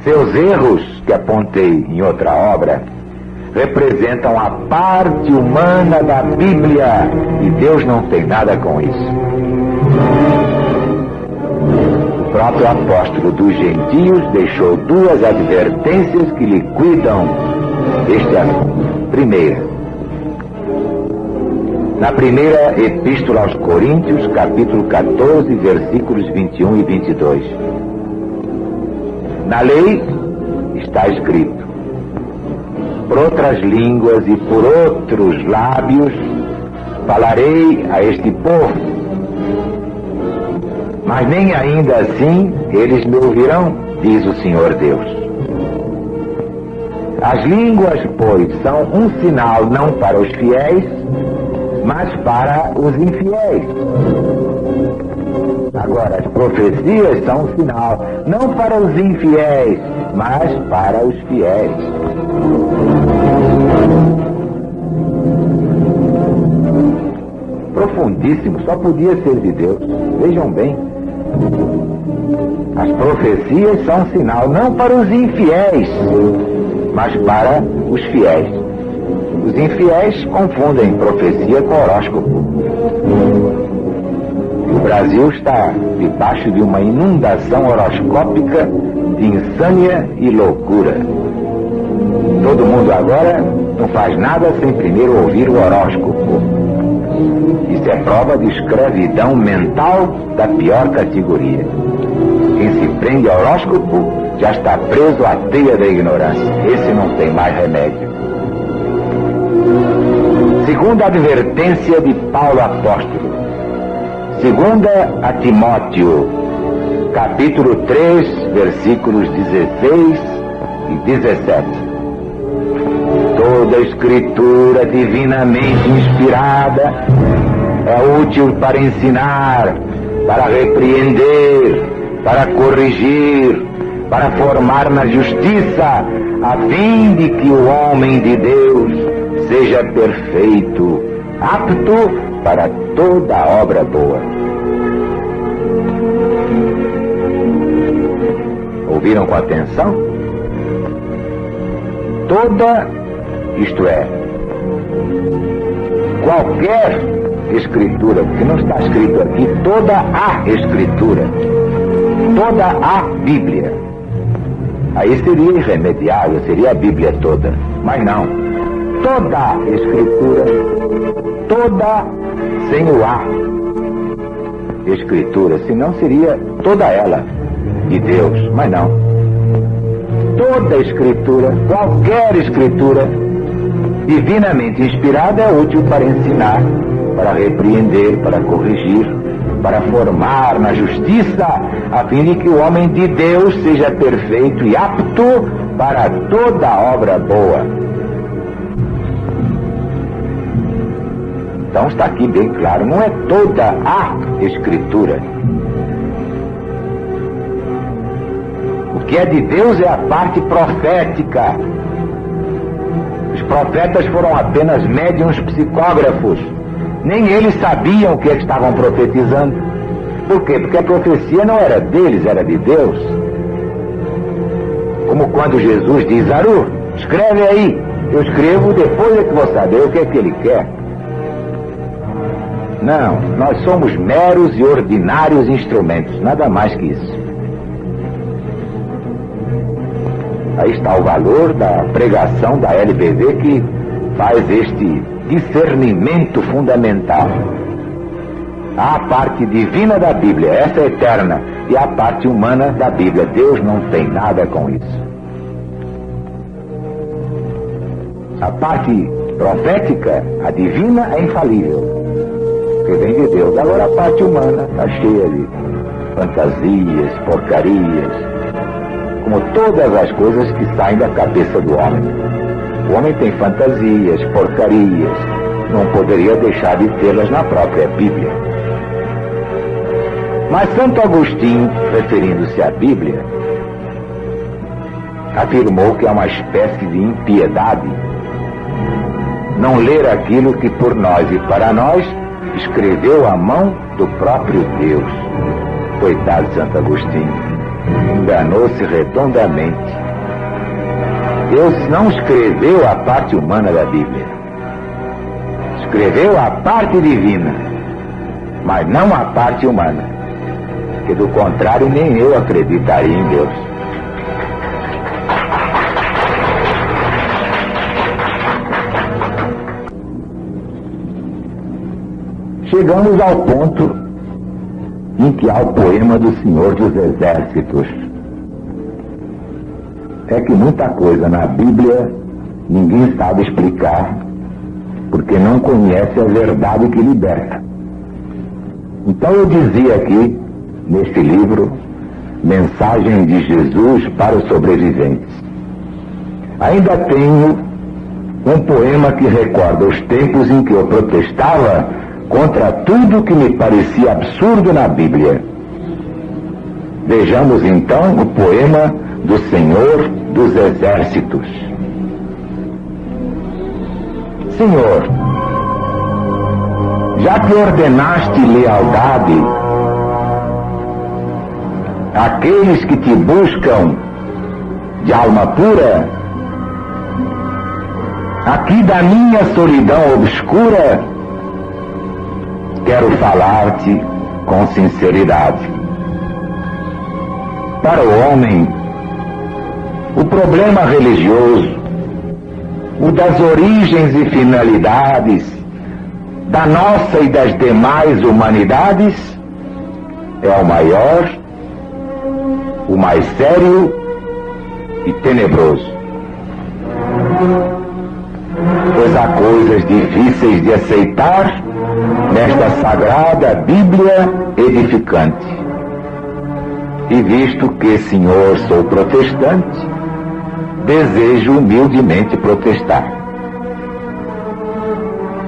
Seus erros, que apontei em outra obra, representam a parte humana da Bíblia, e Deus não tem nada com isso. O próprio apóstolo dos gentios deixou 2 advertências que liquidam este assunto. Primeira, na primeira epístola aos Coríntios, capítulo 14, versículos 21 e 22. Na lei está escrito: por outras línguas e por outros lábios falarei a este povo, mas nem ainda assim eles me ouvirão, diz o Senhor Deus. As línguas, pois, são um sinal não para os fiéis, mas para os infiéis. Agora, as profecias são um sinal não para os infiéis, mas para os fiéis. Profundíssimo, só podia ser de Deus. Vejam bem, as profecias são um sinal não para os infiéis, mas para os fiéis. Os infiéis confundem profecia com horóscopo. O Brasil está debaixo de uma inundação horoscópica de insânia e loucura. Todo mundo agora não faz nada sem primeiro ouvir o horóscopo. Isso é prova de escravidão mental da pior categoria. Quem se prende ao horóscopo já está preso à teia da ignorância. Esse não tem mais remédio. Segunda advertência de Paulo apóstolo. Segunda a Timóteo, capítulo 3, versículos 16 e 17. Toda escritura divinamente inspirada é útil para ensinar, para repreender, para corrigir, para formar na justiça, a fim de que o homem de Deus seja perfeito, apto para toda obra boa. Ouviram com atenção? Toda, isto é, qualquer escritura, porque não está escrito aqui toda a escritura, toda a Bíblia. Aí seria irremediável, seria a Bíblia toda, mas não. Toda escritura, toda sem o A escritura, senão seria toda ela de Deus, mas não. Toda escritura, qualquer escritura divinamente inspirada é útil para ensinar, para repreender, para corrigir, para formar na justiça, a fim de que o homem de Deus seja perfeito e apto para toda obra boa. Então está aqui bem claro, não é toda a escritura. O que é de Deus é a parte profética. Os profetas foram apenas médiuns psicógrafos. Nem eles sabiam o que estavam profetizando. Por quê? Porque a profecia não era deles, era de Deus. Como quando Jesus diz: Aru, escreve aí. Eu escrevo, depois é que vou saber o que é que ele quer. Não, nós somos meros e ordinários instrumentos, nada mais que isso. Aí está o valor da pregação da LBV, que faz este discernimento fundamental. Há a parte divina da Bíblia, essa é eterna, e a parte humana da Bíblia. Deus não tem nada com isso. A parte profética, a divina, é infalível, porque vem de Deus. Agora a parte humana está cheia de fantasias, porcarias, como todas as coisas que saem da cabeça do homem. O homem tem fantasias, porcarias, não poderia deixar de tê-las na própria Bíblia. Mas Santo Agostinho, referindo-se à Bíblia, afirmou que é uma espécie de impiedade não ler aquilo que por nós e para nós escreveu a mão do próprio Deus. Coitado de Santo Agostinho, enganou-se redondamente. Deus não escreveu a parte humana da Bíblia, escreveu a parte divina, mas não a parte humana, que do contrário nem eu acreditaria em Deus. Chegamos ao ponto em que há o poema do Senhor dos Exércitos. É que muita coisa na Bíblia ninguém sabe explicar, porque não conhece a verdade que liberta. Então eu dizia aqui, neste livro, Mensagem de Jesus para os Sobreviventes. Ainda tenho um poema que recorda os tempos em que eu protestava contra tudo que me parecia absurdo na Bíblia. Vejamos então o poema do Senhor dos Exércitos. Senhor, já que ordenaste lealdade àqueles que te buscam de alma pura, aqui da minha solidão obscura, quero falar-te com sinceridade. Para o homem, o problema religioso, o das origens e finalidades da nossa e das demais humanidades, é o maior, o mais sério e tenebroso. Pois há coisas difíceis de aceitar nesta sagrada Bíblia edificante. E visto que, senhor, sou protestante, desejo humildemente protestar.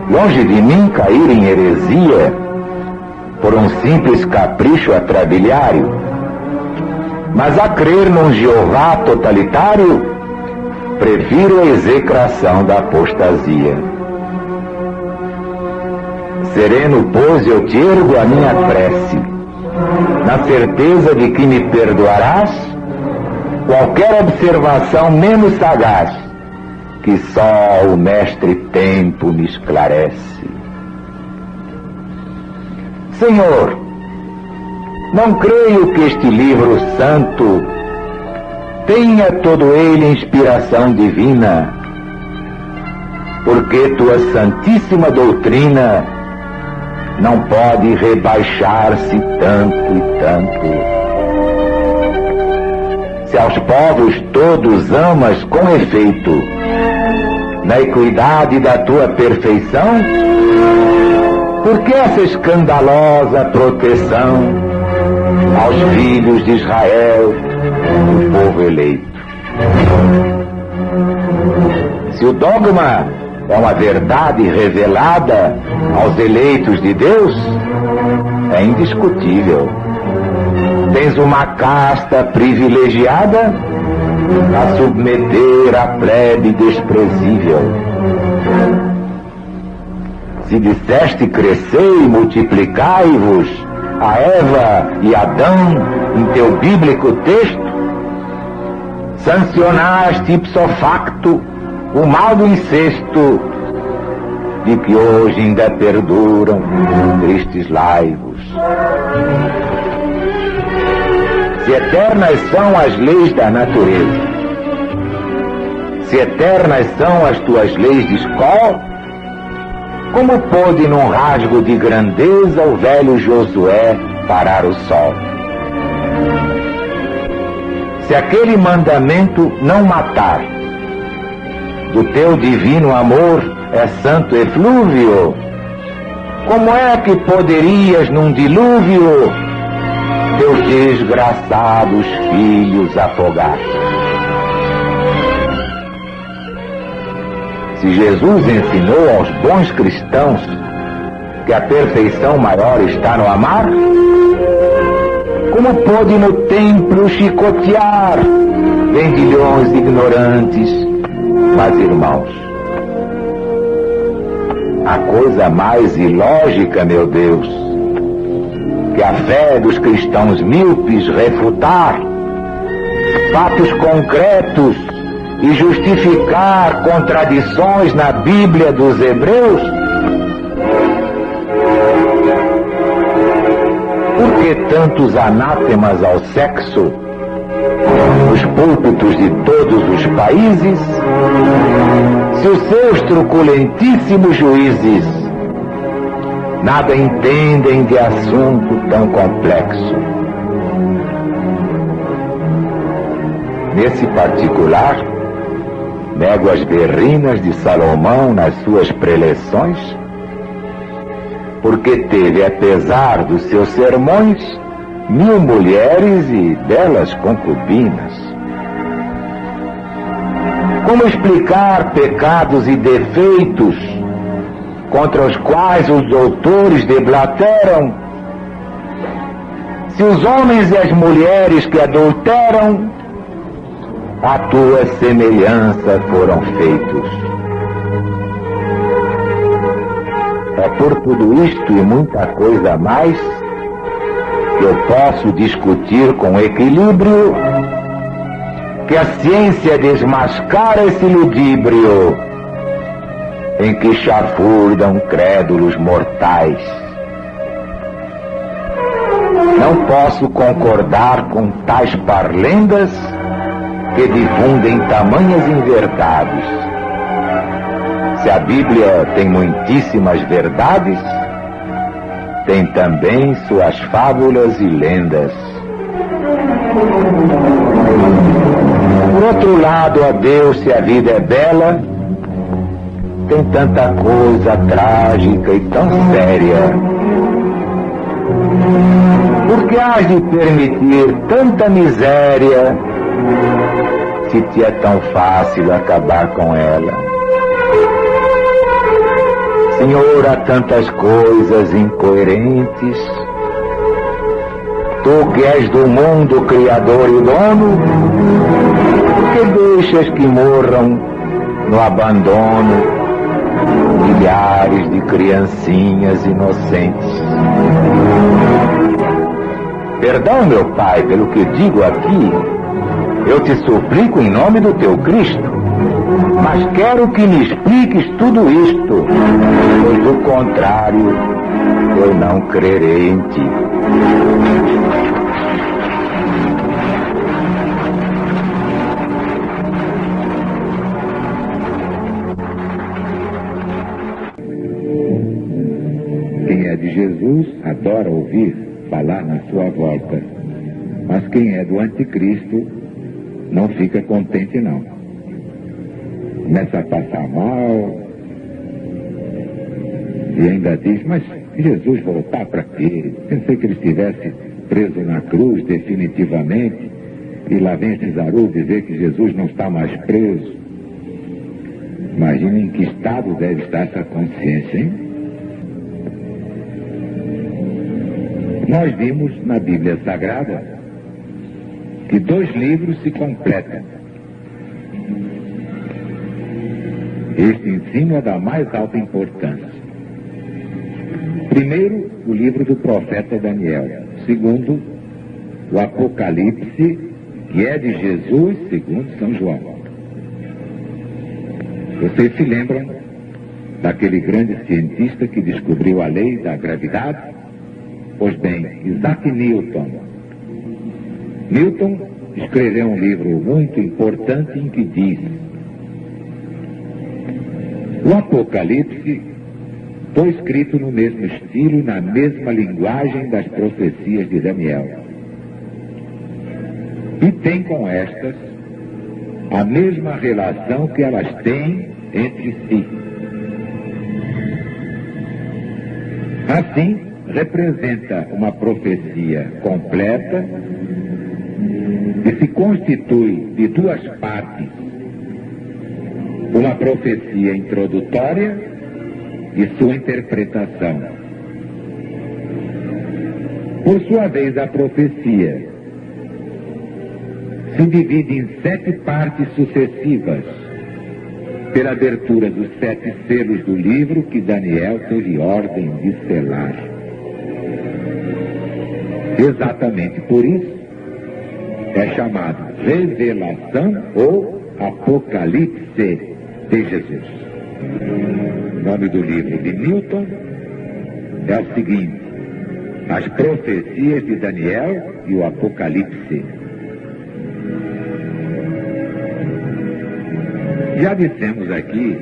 Longe de mim cair em heresia por um simples capricho atrabiliário, mas a crer num Jeová totalitário, prefiro a execração da apostasia. Sereno, pois, eu te ergo a minha prece, na certeza de que me perdoarás qualquer observação menos sagaz, que só o mestre tempo me esclarece. Senhor, não creio que este livro santo tenha todo ele inspiração divina, porque tua santíssima doutrina não pode rebaixar-se tanto e tanto. Se aos povos todos amas com efeito, na equidade da tua perfeição, por que essa escandalosa proteção aos filhos de Israel, o povo eleito? Se o dogma é uma verdade revelada aos eleitos de Deus, é indiscutível. Tens uma casta privilegiada a submeter a plebe desprezível. Se disseste crescei e multiplicai-vos a Eva e Adão em teu bíblico texto, sancionaste ipso facto o mal do incesto, de que hoje ainda perduram tristes laivos. Se eternas são as leis da natureza, se eternas são as tuas leis de escola, como pôde num rasgo de grandeza o velho Josué parar o sol? Se aquele mandamento não matar, do teu divino amor é santo eflúvio, como é que poderias num dilúvio teus desgraçados filhos afogar? Se Jesus ensinou aos bons cristãos que a perfeição maior está no amar, como pôde no templo chicotear vendilhões ignorantes? Mas, irmãos, a coisa mais ilógica, meu Deus, que a fé dos cristãos míopes refutar fatos concretos e justificar contradições na Bíblia dos Hebreus? Por que tantos anátemas ao sexo nos púlpitos de todos os países, se os seus truculentíssimos juízes nada entendem de assunto tão complexo? Nesse particular, nego as berrinas de Salomão nas suas preleções, porque teve, apesar dos seus sermões, 1000 mulheres e delas concubinas. Como explicar pecados e defeitos contra os quais os doutores deblateram, se os homens e as mulheres que adulteram à tua semelhança foram feitos? É por tudo isto e muita coisa mais que eu posso discutir com equilíbrio que a ciência desmascara esse ludíbrio em que chafurdam crédulos mortais. Não posso concordar com tais parlendas que difundem tamanhas inverdades. Se a Bíblia tem muitíssimas verdades, tem também suas fábulas e lendas. Por outro lado, ó Deus, se a vida é bela, tem tanta coisa trágica e tão séria. Por que has de permitir tanta miséria, se te é tão fácil acabar com ela? Senhor, há tantas coisas incoerentes. Tu que és do mundo, Criador e dono, por que deixas que morram no abandono milhares de criancinhas inocentes? Perdão, meu Pai, pelo que digo aqui. Eu te suplico em nome do teu Cristo, mas quero que me expliques tudo isto, pois do contrário, eu não crerei em ti. Quem é de Jesus adora ouvir falar na sua volta, mas quem é do anticristo não fica contente não. Começa a passar mal e ainda diz, mas Jesus voltar para quê? Pensei que ele estivesse preso na cruz definitivamente, e lá vem esse Zaru dizer que Jesus não está mais preso. Imaginem em que estado deve estar essa consciência, hein? Nós vimos na Bíblia Sagrada que 2 livros se completam. Este ensino é da mais alta importância. Primeiro, o livro do profeta Daniel. Segundo, o Apocalipse, que é de Jesus, segundo São João. Vocês se lembram daquele grande cientista que descobriu a lei da gravidade? Pois bem, Isaac Newton. Newton escreveu um livro muito importante em que diz: o Apocalipse foi escrito no mesmo estilo e na mesma linguagem das profecias de Daniel. E tem com estas a mesma relação que elas têm entre si. Assim, representa uma profecia completa que se constitui de 2 partes. Uma profecia introdutória e sua interpretação. Por sua vez, a profecia se divide em 7 partes sucessivas, pela abertura dos 7 selos do livro que Daniel teve ordem de selar. Exatamente por isso, é chamado Revelação ou Apocalipse de Jesus. O nome do livro de Newton é o seguinte: As Profecias de Daniel e o Apocalipse. Já dissemos aqui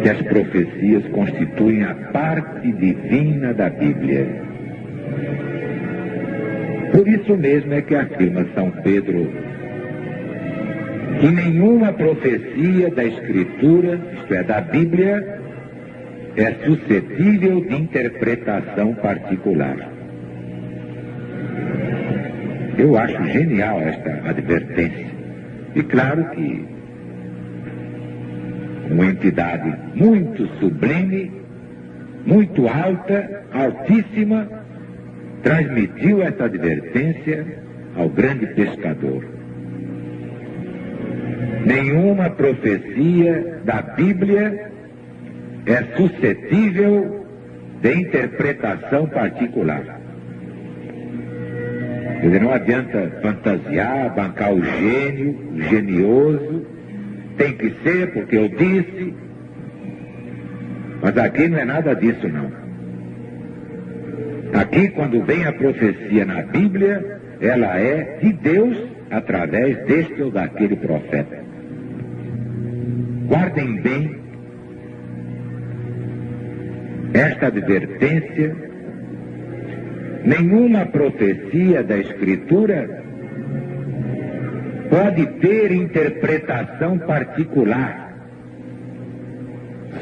que as profecias constituem a parte divina da Bíblia. Por isso mesmo é que afirma São Pedro que nenhuma profecia da Escritura, isto é, da Bíblia, é suscetível de interpretação particular. Eu acho genial esta advertência. E claro que uma entidade muito sublime, muito alta, altíssima, transmitiu essa advertência ao grande pescador. Nenhuma profecia da Bíblia é suscetível de interpretação particular. Quer dizer, não adianta fantasiar, bancar o gênio, o genioso, tem que ser porque eu disse. Mas aqui não é nada disso, não. Aqui, quando vem a profecia na Bíblia, ela é de Deus através deste ou daquele profeta. Guardem bem esta advertência. Nenhuma profecia da Escritura pode ter interpretação particular.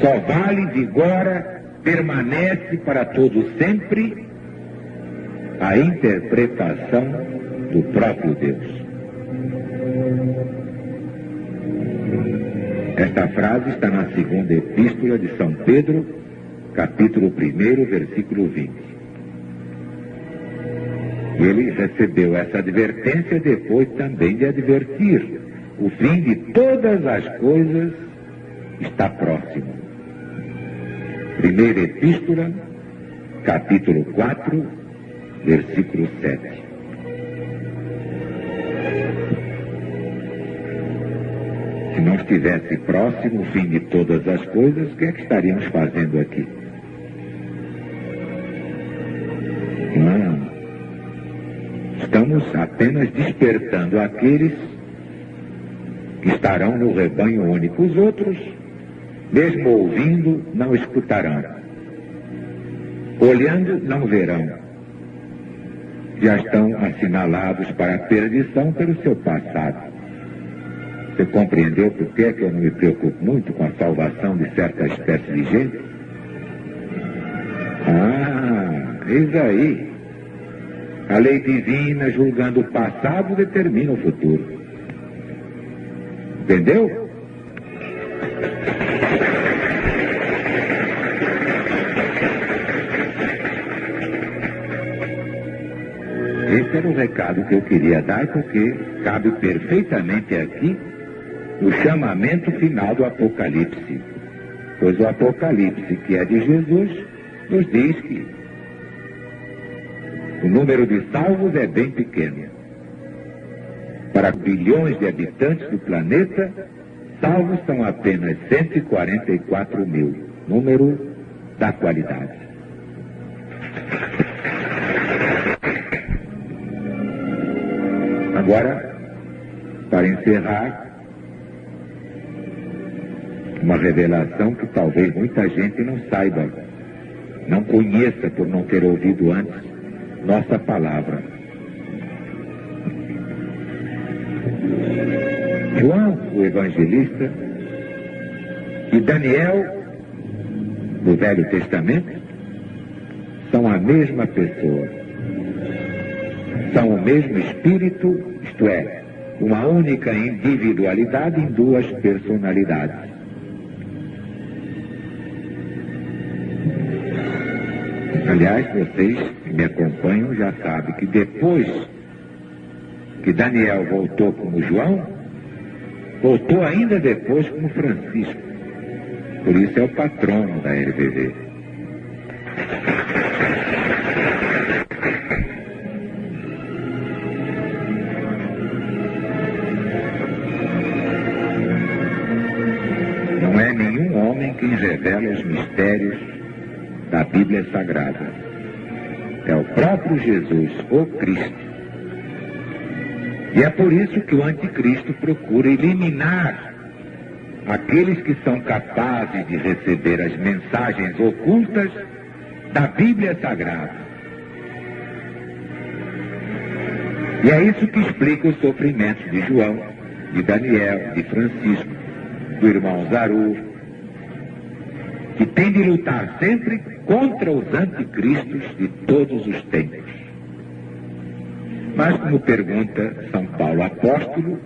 Só vale, vigora, permanece para todo sempre a interpretação do próprio Deus. Esta frase está na segunda epístola de São Pedro, capítulo 1, versículo 20. Ele recebeu essa advertência depois também de advertir: o fim de todas as coisas está próximo. Primeira epístola, capítulo 4, versículo 7. Se não estivesse próximo o fim de todas as coisas, o que é que estaríamos fazendo aqui? Não. Estamos apenas despertando aqueles que estarão no rebanho único. Os outros, mesmo ouvindo, não escutarão. Olhando, não verão. Já estão assinalados para a perdição pelo seu passado. Você compreendeu por que eu não me preocupo muito com a salvação de certa espécie de gente? Eis aí. A lei divina, julgando o passado, determina o futuro. Entendeu? Esse era o recado que eu queria dar, porque cabe perfeitamente aqui o chamamento final do Apocalipse. Pois o Apocalipse, que é de Jesus, nos diz que o número de salvos é bem pequeno. Para bilhões de habitantes do planeta, salvos são apenas 144 mil. Número da qualidade. Agora, para encerrar, uma revelação que talvez muita gente não saiba, não conheça por não ter ouvido antes nossa palavra. João, o evangelista, e Daniel, do Velho Testamento, são a mesma pessoa. São o mesmo espírito, isto é, uma única individualidade em duas personalidades. Aliás, vocês que me acompanham já sabem que depois que Daniel voltou como João, voltou ainda depois como Francisco. Por isso é o patrono da LVV. Não é nenhum homem quem revela os mistérios da Bíblia Sagrada. É o próprio Jesus, o Cristo. E é por isso que o anticristo procura eliminar aqueles que são capazes de receber as mensagens ocultas da Bíblia Sagrada. E é isso que explica os sofrimentos de João, de Daniel, de Francisco, do irmão Zaru, que tem de lutar sempre contra os anticristos de todos os tempos. Mas, como pergunta São Paulo apóstolo,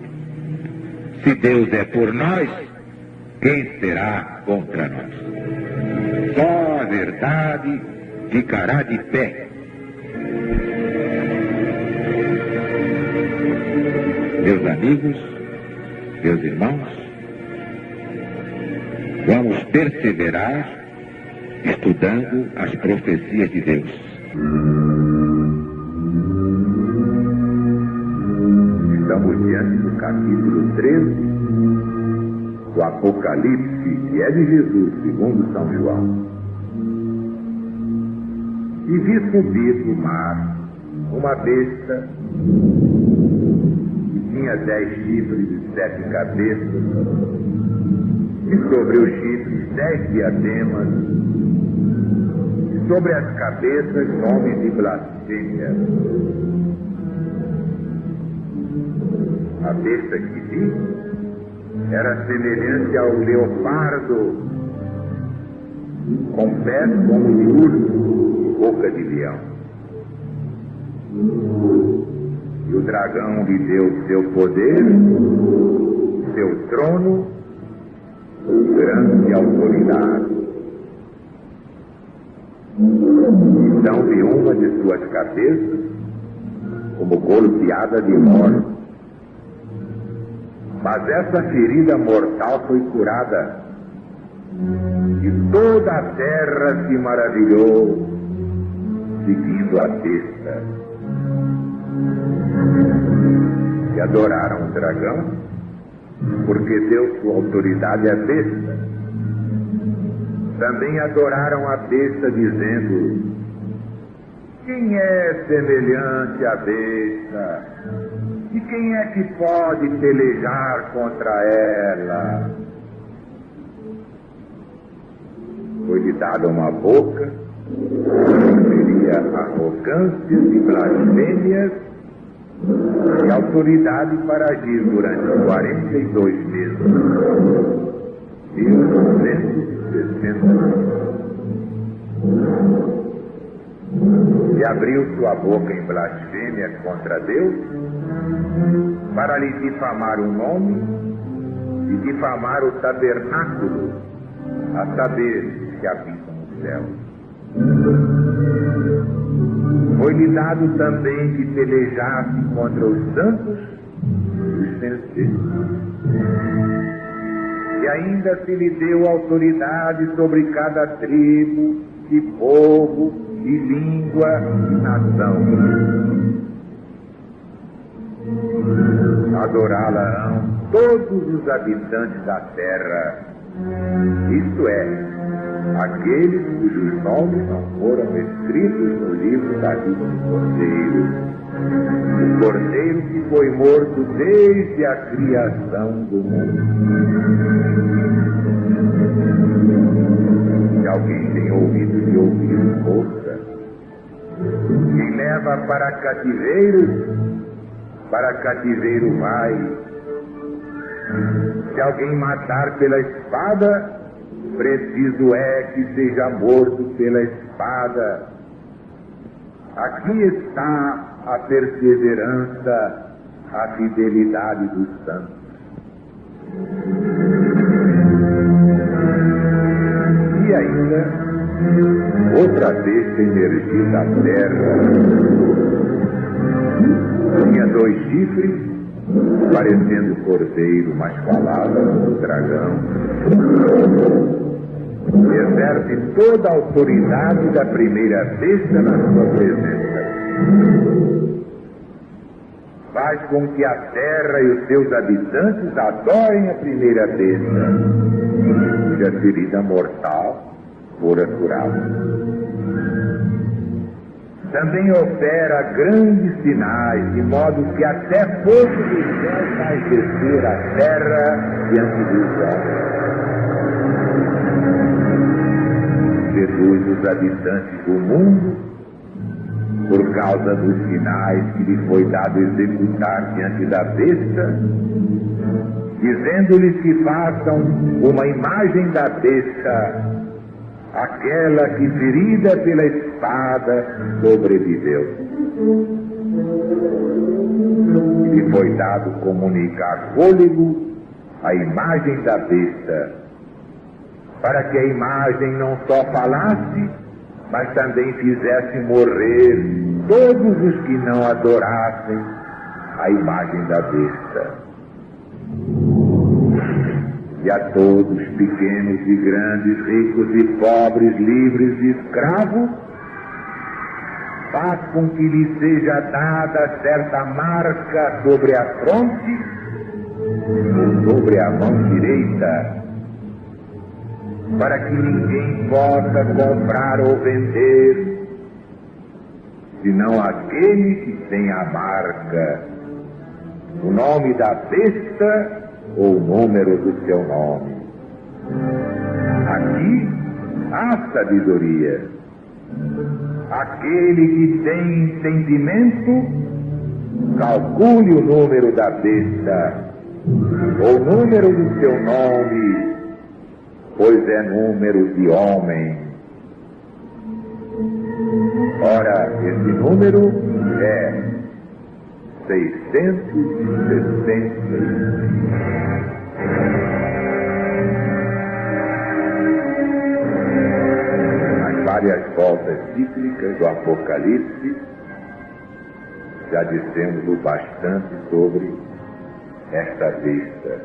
se Deus é por nós, quem será contra nós? Só a verdade ficará de pé. Meus amigos, meus irmãos, vamos perseverar estudando as profecias de Deus. Estamos diante do capítulo 13 do Apocalipse, que é de Jesus, segundo São João. E vi subir do mar uma besta que tinha 10 chifres e 7 cabeças, e sobre os chifres 10 diademas, e sobre as cabeças nomes de blasfêmia. A besta que vi era semelhante ao leopardo, com pés como de urso e boca de leão. E o dragão lhe deu seu poder, seu trono e grande autoridade. Então vi uma de suas cabeças como golpeada de morte. Mas essa ferida mortal foi curada, e toda a terra se maravilhou, seguindo a besta. E adoraram o dragão, porque deu sua autoridade à besta. Também adoraram a besta, dizendo: quem é semelhante à besta? E quem é que pode pelejar contra ela? Foi-lhe dada uma boca, que seria arrogâncias e blasfêmias, e autoridade para agir durante 42 meses. 1960 dias. E abriu sua boca em blasfêmia contra Deus, para lhe difamar o nome e difamar o tabernáculo, a saber, que habitam os céus. Foi-lhe dado também que pelejasse contra os santos e os vencesse. E ainda se lhe deu autoridade sobre cada tribo e povo e língua e nação. Adorá-la-ão todos os habitantes da terra, isto é, aqueles cujos nomes não foram escritos no livro da vida do Cordeiro, o Cordeiro que foi morto desde a criação do mundo. Se alguém tem ouvido de ouvir, ouça. Quem leva para cativeiro vai. Se alguém matar pela espada, preciso é que seja morto pela espada. Aqui está a perseverança, a fidelidade dos santos. E ainda, outra besta emergiu da terra. Tinha 2 chifres, parecendo cordeiro, mas falava como dragão. Exerce toda a autoridade da primeira besta na sua presença. Faz com que a terra e os seus habitantes adorem a primeira besta, cuja ferida mortal fora curada. Também opera grandes sinais, de modo que até fogo do céu faz descer a terra diante dos homens. Seduz os habitantes do mundo por causa dos sinais que lhe foi dado executar diante da besta, dizendo-lhes que façam uma imagem da besta, aquela que, ferida pela espada, sobreviveu. Lhe foi dado comunicar fôlego à imagem da besta, para que a imagem não só falasse, mas também fizesse morrer todos os que não adorassem a imagem da besta. E a todos, pequenos e grandes, ricos e pobres, livres e escravos, faz com que lhe seja dada certa marca sobre a fronte, sobre a mão direita, para que ninguém possa comprar ou vender, senão aquele que tem a marca, o nome da besta ou o número do seu nome. Aqui há sabedoria. Aquele que tem entendimento, calcule o número da besta ou o número do seu nome, pois é número de homem. Ora, esse número é 666. Nas várias voltas cíclicas do Apocalipse, já dissemos o bastante sobre esta besta.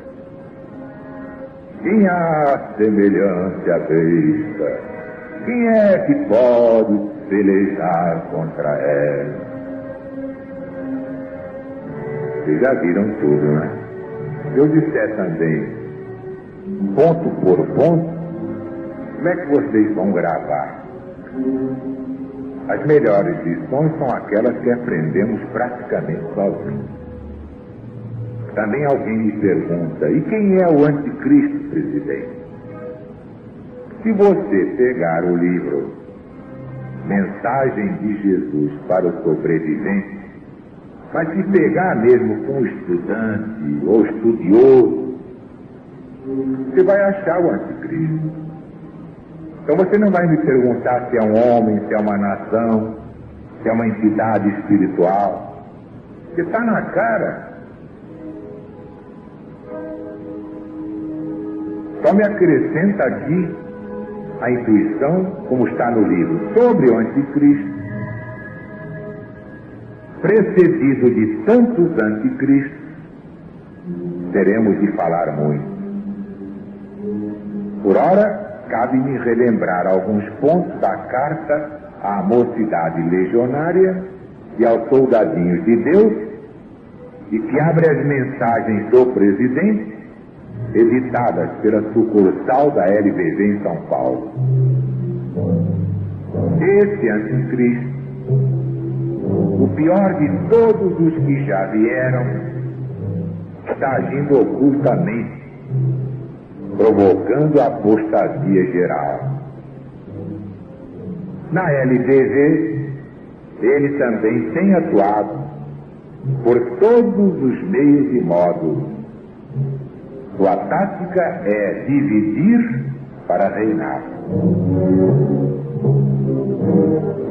Quem há semelhante à besta? Quem é que pode pelejar contra ela? Vocês já viram tudo, né? Se eu disser também, ponto por ponto, como é que vocês vão gravar? As melhores lições são aquelas que aprendemos praticamente sozinhos. Também alguém me pergunta, e quem é o anticristo, presidente? Se você pegar o livro Mensagem de Jesus para o Sobrevivente, mas se pegar mesmo com um estudante ou estudioso, você vai achar o anticristo. Então você não vai me perguntar se é um homem, se é uma nação, se é uma entidade espiritual, porque está na cara. Só me acrescenta aqui a intuição, como está no livro, sobre o anticristo, precedido de tantos anticristos, teremos de falar muito. Por ora, cabe-me relembrar alguns pontos da carta à mocidade legionária e aos soldadinhos de Deus, e que abre as mensagens do presidente, editadas pela sucursal da LBV em São Paulo. Esse anticristo, o pior de todos os que já vieram, está agindo ocultamente, provocando a apostasia geral. Na LBV, ele também tem atuado por todos os meios e modos. Sua tática é dividir para reinar.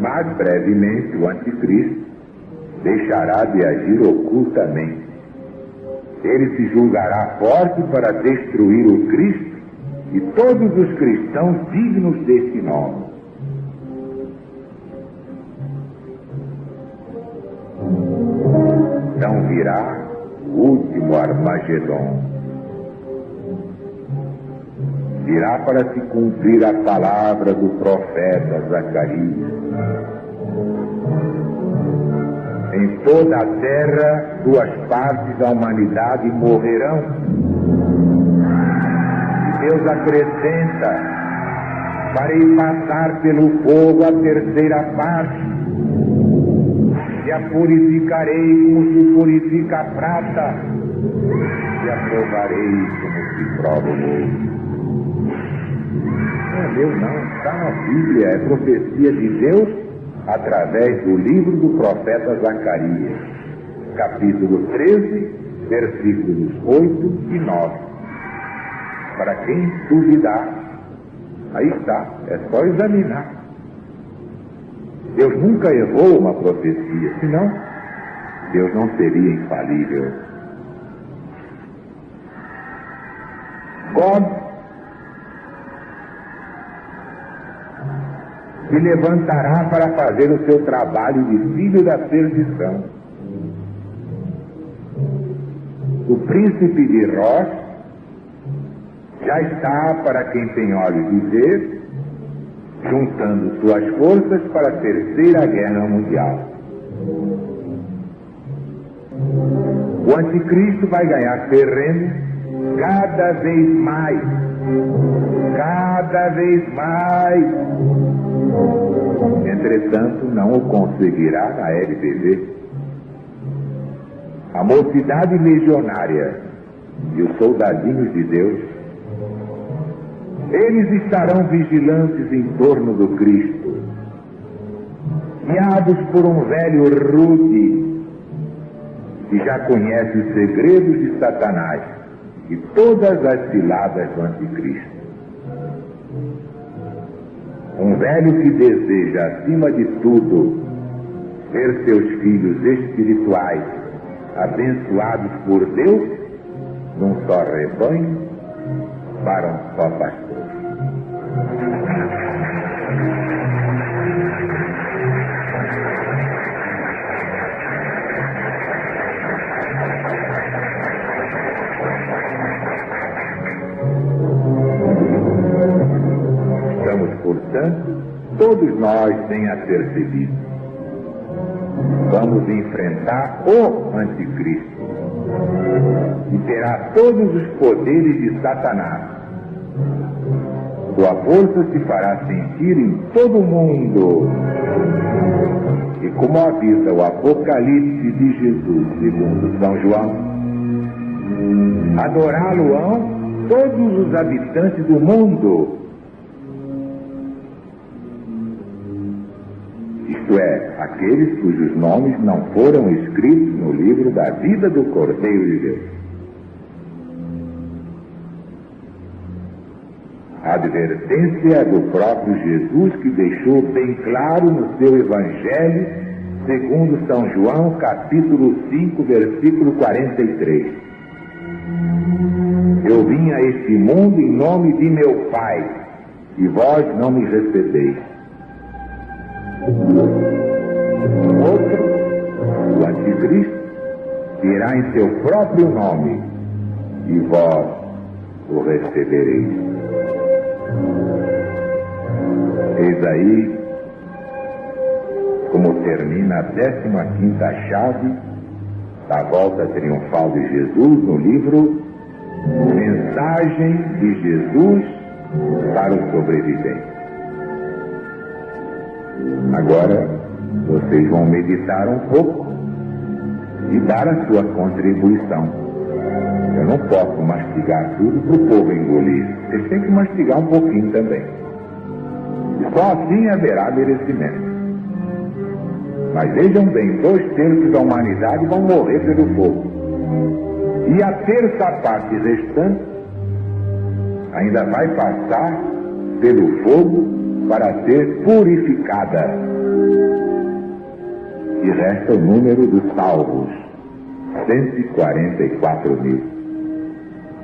Mas brevemente o anticristo deixará de agir ocultamente. Ele se julgará forte para destruir o Cristo e todos os cristãos dignos deste nome. Então virá o último Armagedon. Virá para se cumprir a palavra do profeta Zacarias. Em toda a terra, 2 partes da humanidade morrerão. E Deus acrescenta: farei passar pelo fogo a 3ª parte, e a purificarei como se purifica a prata, e a provarei como se prova o ouro. Não é meu, não, está na Bíblia, é profecia de Deus através do livro do profeta Zacarias, capítulo 13, versículos 8 e 9. Para quem duvidar, aí está, é só examinar. Deus nunca errou uma profecia, senão Deus não seria infalível. God se levantará para fazer o seu trabalho de filho da perdição. O príncipe de Rosh já está, para quem tem olhos de ver, juntando suas forças para a 3ª Guerra Mundial. O anticristo vai ganhar terreno cada vez mais, cada vez mais. Entretanto, não o conseguirá na LBV. A mocidade legionária e os soldadinhos de Deus, eles estarão vigilantes em torno do Cristo, guiados por um velho rude que já conhece os segredos de Satanás e todas as ciladas do anticristo. Um velho que deseja, acima de tudo, ver seus filhos espirituais abençoados por Deus num só rebanho para um só pastor. Estamos, portanto, todos nós sem apercebido. Vamos enfrentar o anticristo, e terá todos os poderes de Satanás. Sua força se fará sentir em todo o mundo. E como avisa o Apocalipse de Jesus, segundo São João, adorá-lo-ão todos os habitantes do mundo. Isto é, aqueles cujos nomes não foram escritos no livro da vida do Cordeiro de Deus. A advertência do próprio Jesus, que deixou bem claro no seu Evangelho, segundo São João, capítulo 5, versículo 43. Eu vim a este mundo em nome de meu Pai, e vós não me recebeis. Outro, o anticristo, virá em seu próprio nome, e vós o recebereis. Eis aí como termina a 15ª chave da volta triunfal de Jesus no livro Mensagem de Jesus para os Sobreviventes. Agora vocês vão meditar um pouco e dar a sua contribuição. Eu não posso mastigar tudo para o povo engolir. Vocês têm que mastigar um pouquinho também. E só assim haverá merecimento. Mas vejam bem, 2/3 da humanidade vão morrer pelo fogo. E a terça parte restante ainda vai passar pelo fogo para ser purificada. E resta o número dos salvos, 144.000.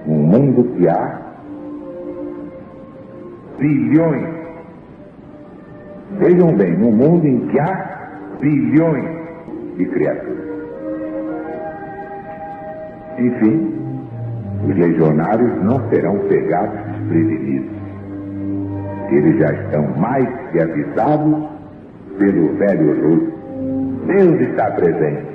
Um mundo que há bilhões. Vejam bem, num mundo em que há bilhões de criaturas. Enfim, os legionários não serão pegados desprevenidos. Eles já estão mais que avisados pelo velho russo. Deus está presente.